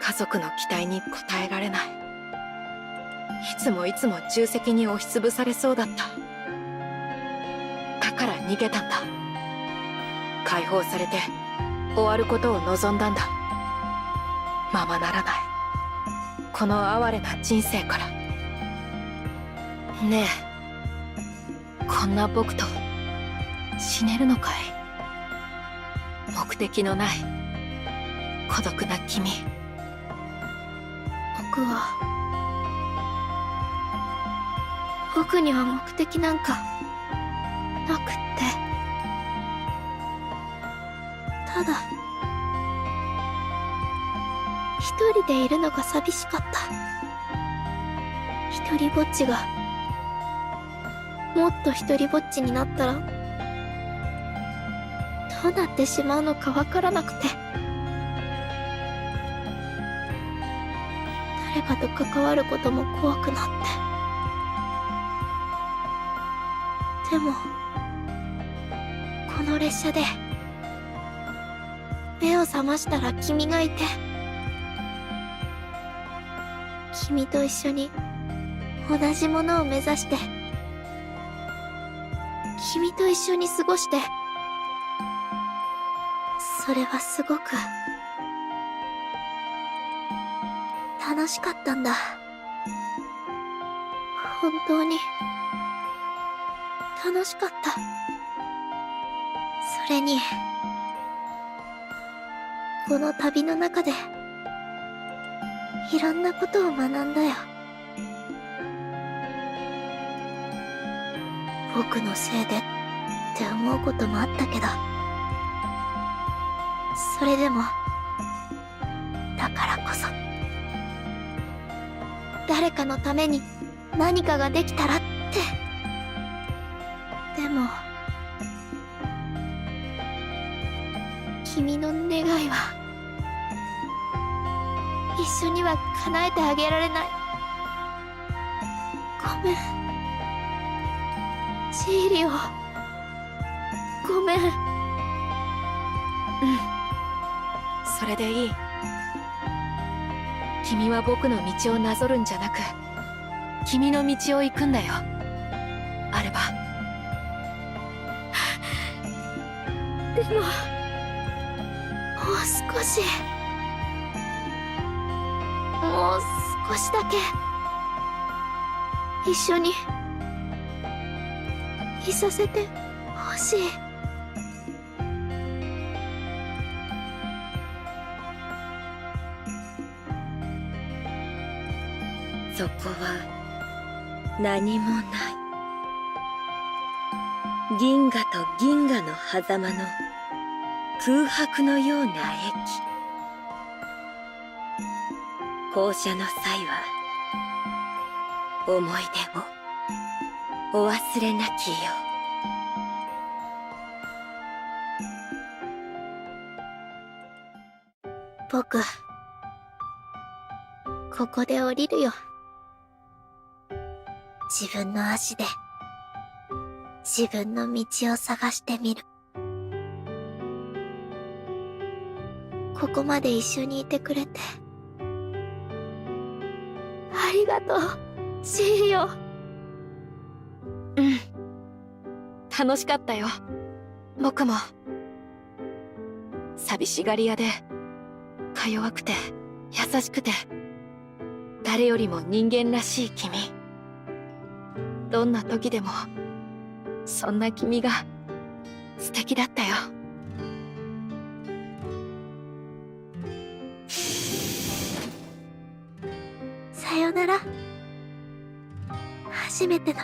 家族の期待に応えられない。いつも重責に押しつぶされそうだった。だから逃げたんだ。解放されて終わることを望んだんだ。ままならないこの哀れな人生から。ねえ、こんな僕と死ねるのかい？目的のない孤独な君。僕には目的なんかなくって、ただ一人でいるのが寂しかった。一人ぼっちがもっと一人ぼっちになったらどうなってしまうのかわからなくて、誰かと関わることも怖くなって。でもこの列車で目を覚ましたら君がいて、君と一緒に同じものを目指して、君と一緒に過ごして、それはすごく楽しかったんだ。本当に楽しかった。それにこの旅の中でいろんなことを学んだよ。僕のせいでって思うこともあったけど、それでもだからこそ誰かのために何かができたらって。でも君の願いは一緒には叶えてあげられない。ごめんシーリオ、ごめん。それでいい。君は僕の道をなぞるんじゃなく君の道を行くんだよ、アルバ。でも、もう少し、もう少しだけ一緒にいさせてほしい。そこは何もない。銀河と銀河の狭間の空白のような駅。降車の際は思い出をお忘れなきよう。僕、ここで降りるよ。自分の足で自分の道を探してみる。ここまで一緒にいてくれてありがとう、シーヨ。うん、楽しかったよ。僕も。寂しがり屋でか弱くて優しくて誰よりも人間らしい君。どんな時でもそんな君が素敵だったよ。さよなら。初めての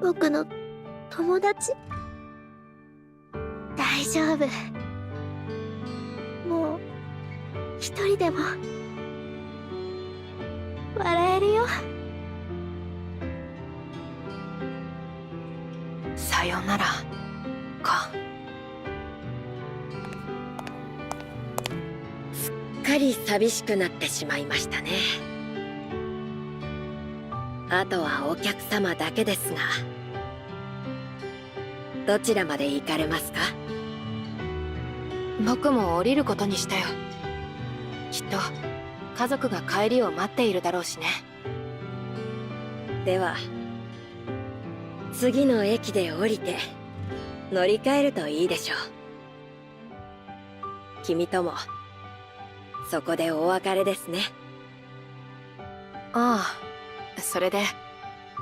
僕の友達。大丈夫。もう一人でも笑えるよ。さよならか。すっかり寂しくなってしまいましたね。あとはお客様だけですが、どちらまで行かれますか？僕も降りることにしたよ。きっと家族が帰りを待っているだろうしね。では次の駅で降りて乗り換えるといいでしょう。君ともそこでお別れですね。ああ、それで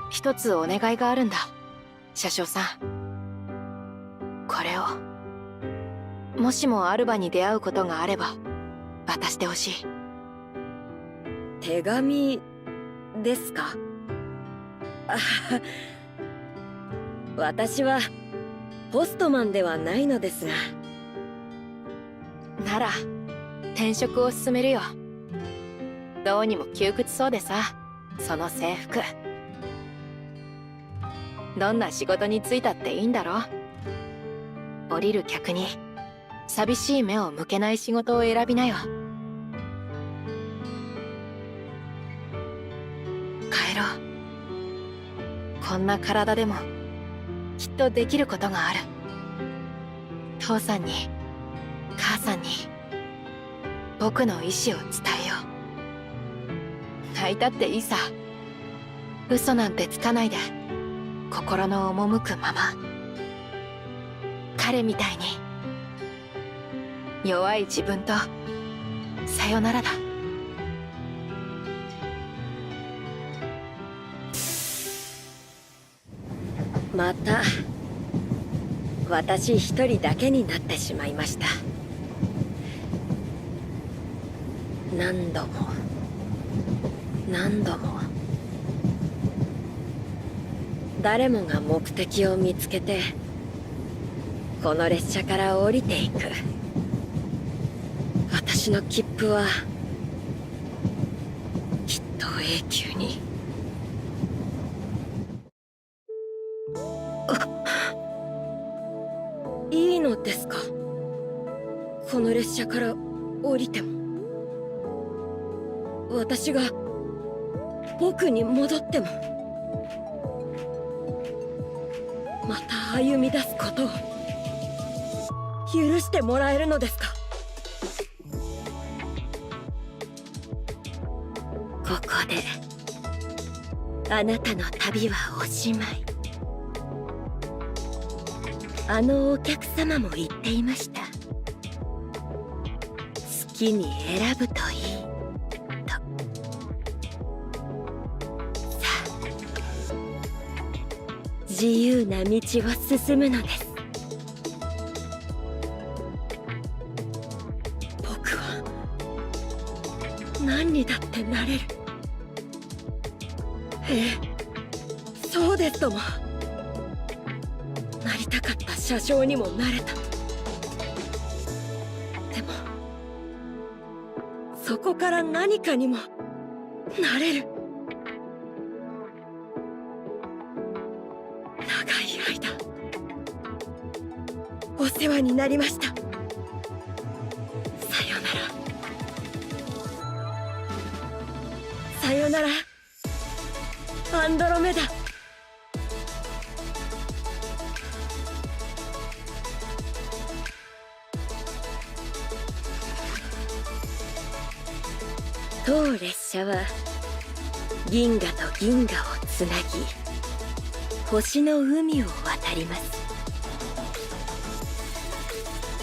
一つお願いがあるんだ、車掌さん。これをもしもアルバに出会うことがあれば渡してほしい。手紙ですか？あ、私はポストマンではないのですが。なら転職を勧めるよ。どうにも窮屈そうでさ、その制服。どんな仕事に就いたっていいんだろ。降りる客に寂しい目を向けない仕事を選びなよ。帰ろう。こんな体でもきっとできることがある。父さんに母さんに僕の意志を伝えよう。泣いたっていいさ。嘘なんてつかないで心の赴くまま。彼みたいに弱い自分とさよならだ。また私一人だけになってしまいました。何度も何度も誰もが目的を見つけてこの列車から降りていく。私の切符はきっと永久に。いいのですか？この列車から降りても。私が僕に戻ってもまた歩み出すことを許してもらえるのですか？こであなたの旅はおしまい。あのお客様も言っていました。好きに選ぶといいと。さあ、自由な道を進むのです。僕は何にだってなれる。ええ、そうですとも。なりたかった車掌にもなれた。でもそこから何かにもなれる。長い間お世話になりました。さよなら。さよなら、アンドロメダ。当列車は銀河と銀河をつなぎ、星の海を渡ります。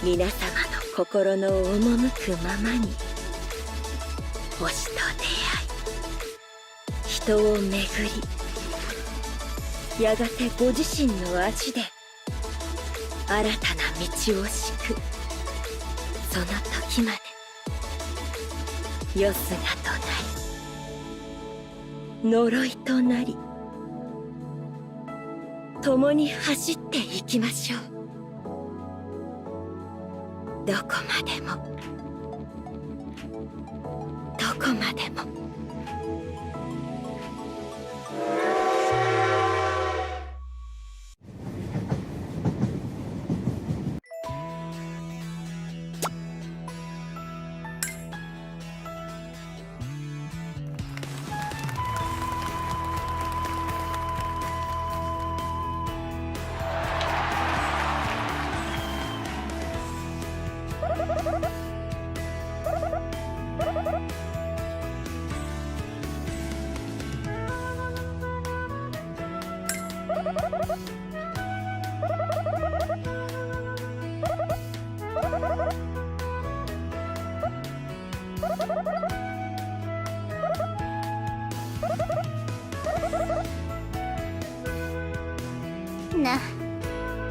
皆様の心の赴くままに星と出会い、人を巡り、やがてご自身の足で新たな道を敷く。その時までよすがとなり、呪いとなり、共に走っていきましょう。どこまでも、どこまでも。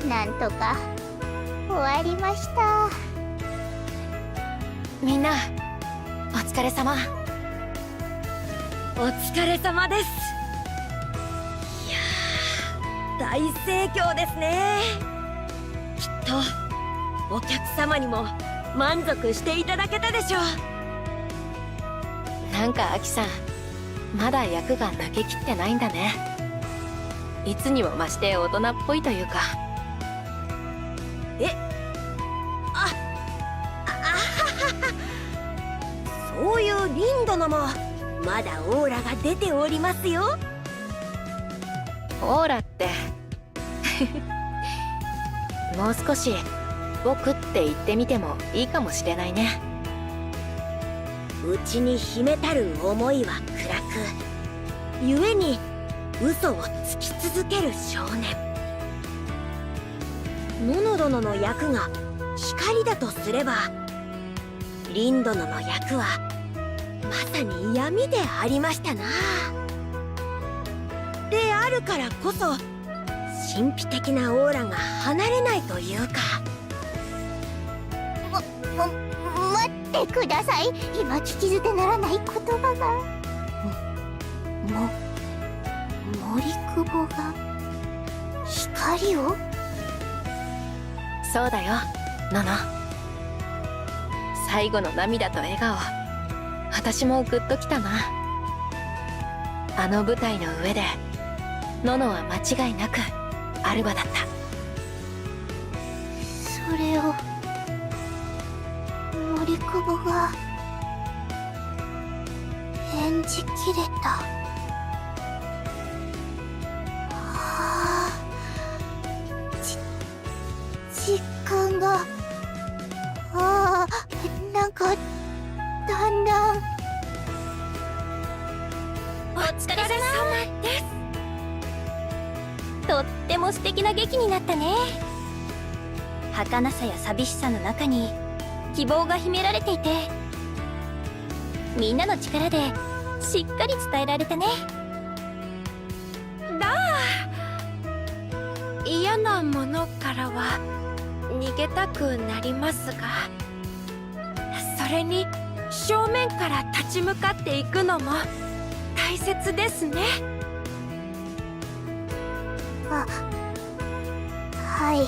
なんとか終わりました。みんなお疲れ様。お疲れ様です。いやー、大盛況ですね。きっとお客様にも満足していただけたでしょう。なんかアキさん、まだ役が抜けきってないんだね。いつにも増して大人っぽいというか。そういうリン殿もまだオーラが出ておりますよ。オーラってもう少し僕って言ってみてもいいかもしれないね。うちに秘めたる思いは暗く、故に嘘をつき続ける少年。のの殿の役が光だとすれば、リン殿の役はまさに闇でありましたな。であるからこそ神秘的なオーラが離れないというか。待ってください。今聞き捨てならない言葉が。森久保が光を。そうだよ、ノノ。最後の涙と笑顔、私もグッときたな。あの舞台の上でノノは間違いなくアルバだった。それを森久保が演じきれた。実感が、なんかだんだん疲れ様です。とっても素敵な劇になったね。儚さや寂しさの中に希望が秘められていて、みんなの力でしっかり伝えられたね。嫌なものからは逃げたくなりますが、それに正面から立ち向かっていくのも大切ですね。はい、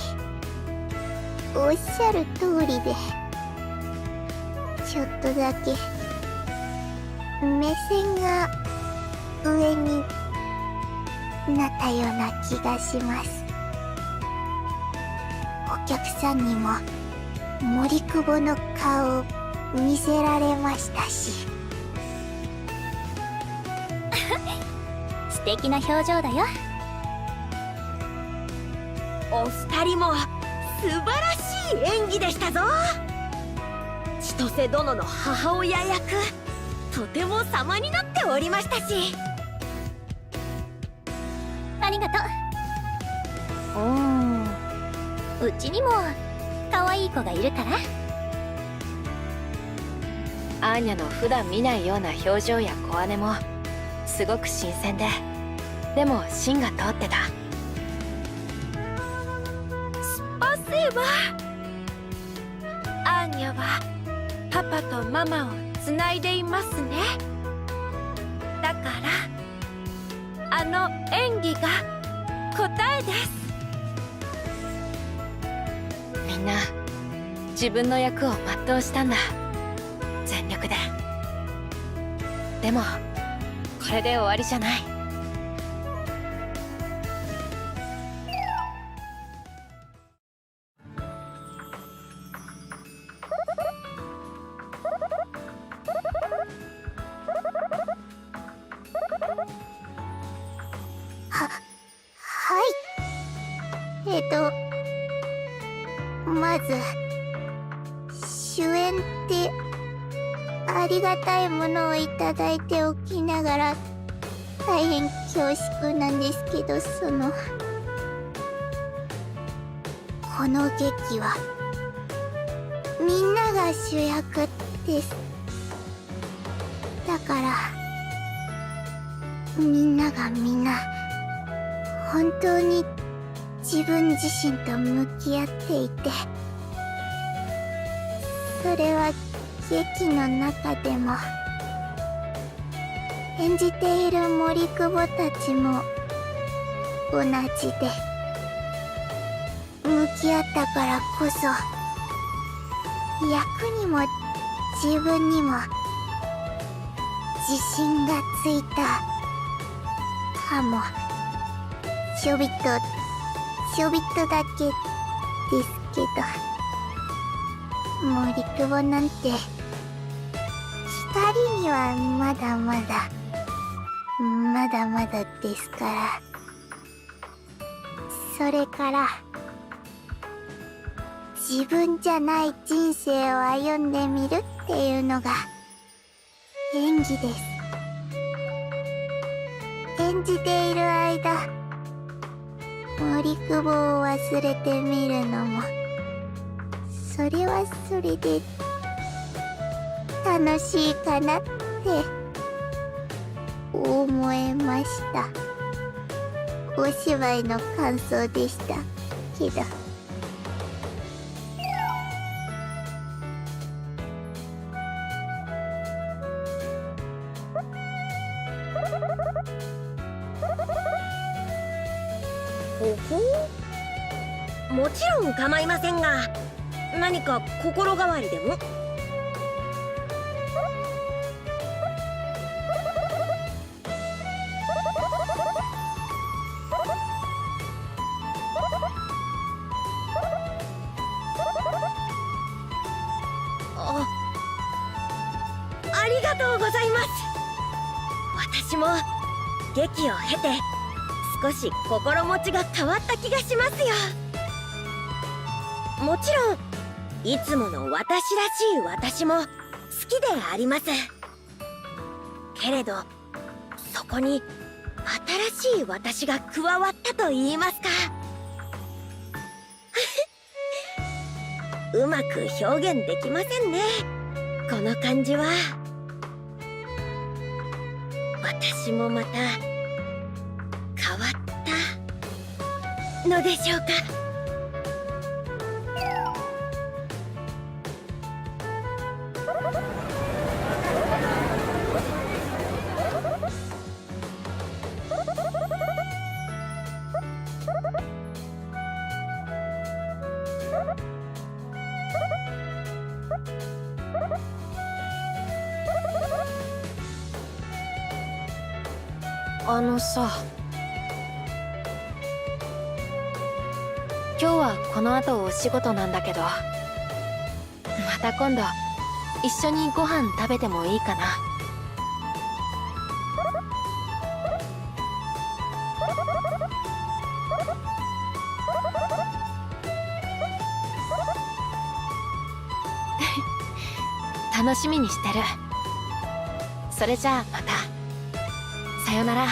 おっしゃる通りで、ちょっとだけ目線が上になったような気がします。お客さんにも森久保の顔を見せられましたし素敵な表情だよ。お二人も素晴らしい演技でしたぞ。千歳殿の母親役、とても様になっておりましたし。ありがとう。うちにも可愛い子がいるから。アーニャの普段見ないような表情や小姉もすごく新鮮で、でも芯が通ってた。パセーバアーニャはパパとママをつないでいますね。だからあの演技が答えです。みんな自分の役を全うしたんだ、全力で。でもこれで終わりじゃない。まず主演ってありがたいものをいただいておきながら大変恐縮なんですけど、この劇はみんなが主役です。だからみんながみんな本当に自分自身と向き合っていて、それは劇の中でも演じている森久保たちも同じで、向き合ったからこそ役にも自分にも自信がついたかも。ちょびっとだけですけど、森久保なんて光にはまだまだですから。それから自分じゃない人生を歩んでみるっていうのが演技です。演じている間森久保を忘れてみるのも、それはそれで楽しいかなって思えました。お芝居の感想でしたけど。もちろん構いませんが、何か心変わりでも？ありがとうございます。私も劇を経て少し心持ちが変わった気がしますよ。もちろんいつもの私らしい私も好きでありますけれど、そこに新しい私が加わったと言いますか。うまく表現できませんね、この感じは。私もまた変わったのでしょうか。さ、今日はこの後お仕事なんだけど、また今度一緒にご飯食べてもいいかな。楽しみにしてる。それじゃあまた。さよなら。よ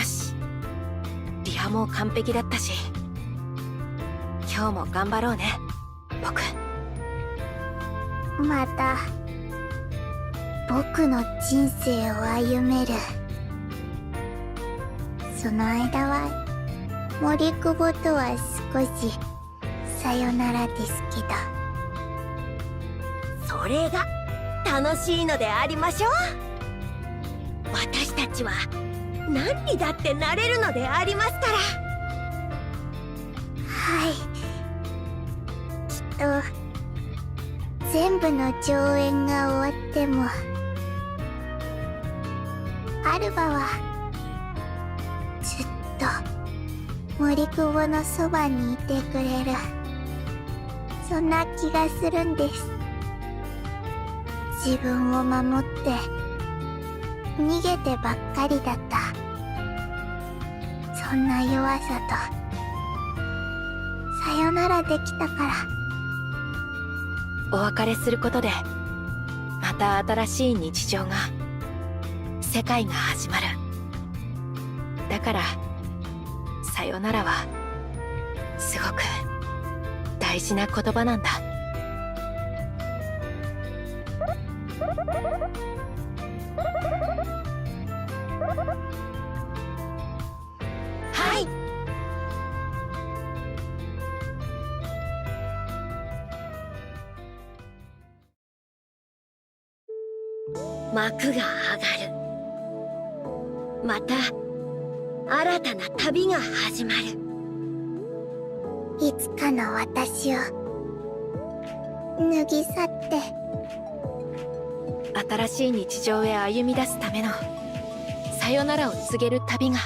し。リハも完璧だったし、今日も頑張ろうね、僕。また僕の人生を歩める。その間は森久保とは少しさよならですけど。それが楽しいのでありましょう。私たちは何にだってなれるのでありますから。はい。きっと全部の上演が終わってもアルバはずっと森久保のそばにいてくれる。そんな気がするんです。自分を守って逃げてばっかりだった、そんな弱さとさよならできたから。お別れすることでまた新しい日常が、世界が始まる。だからさよならはすごく大事な言葉なんだ。はい。幕が上がる。また新たな旅が始まる。いつかの私を脱ぎ去って新しい日常へ歩み出すためのさよならを告げる旅が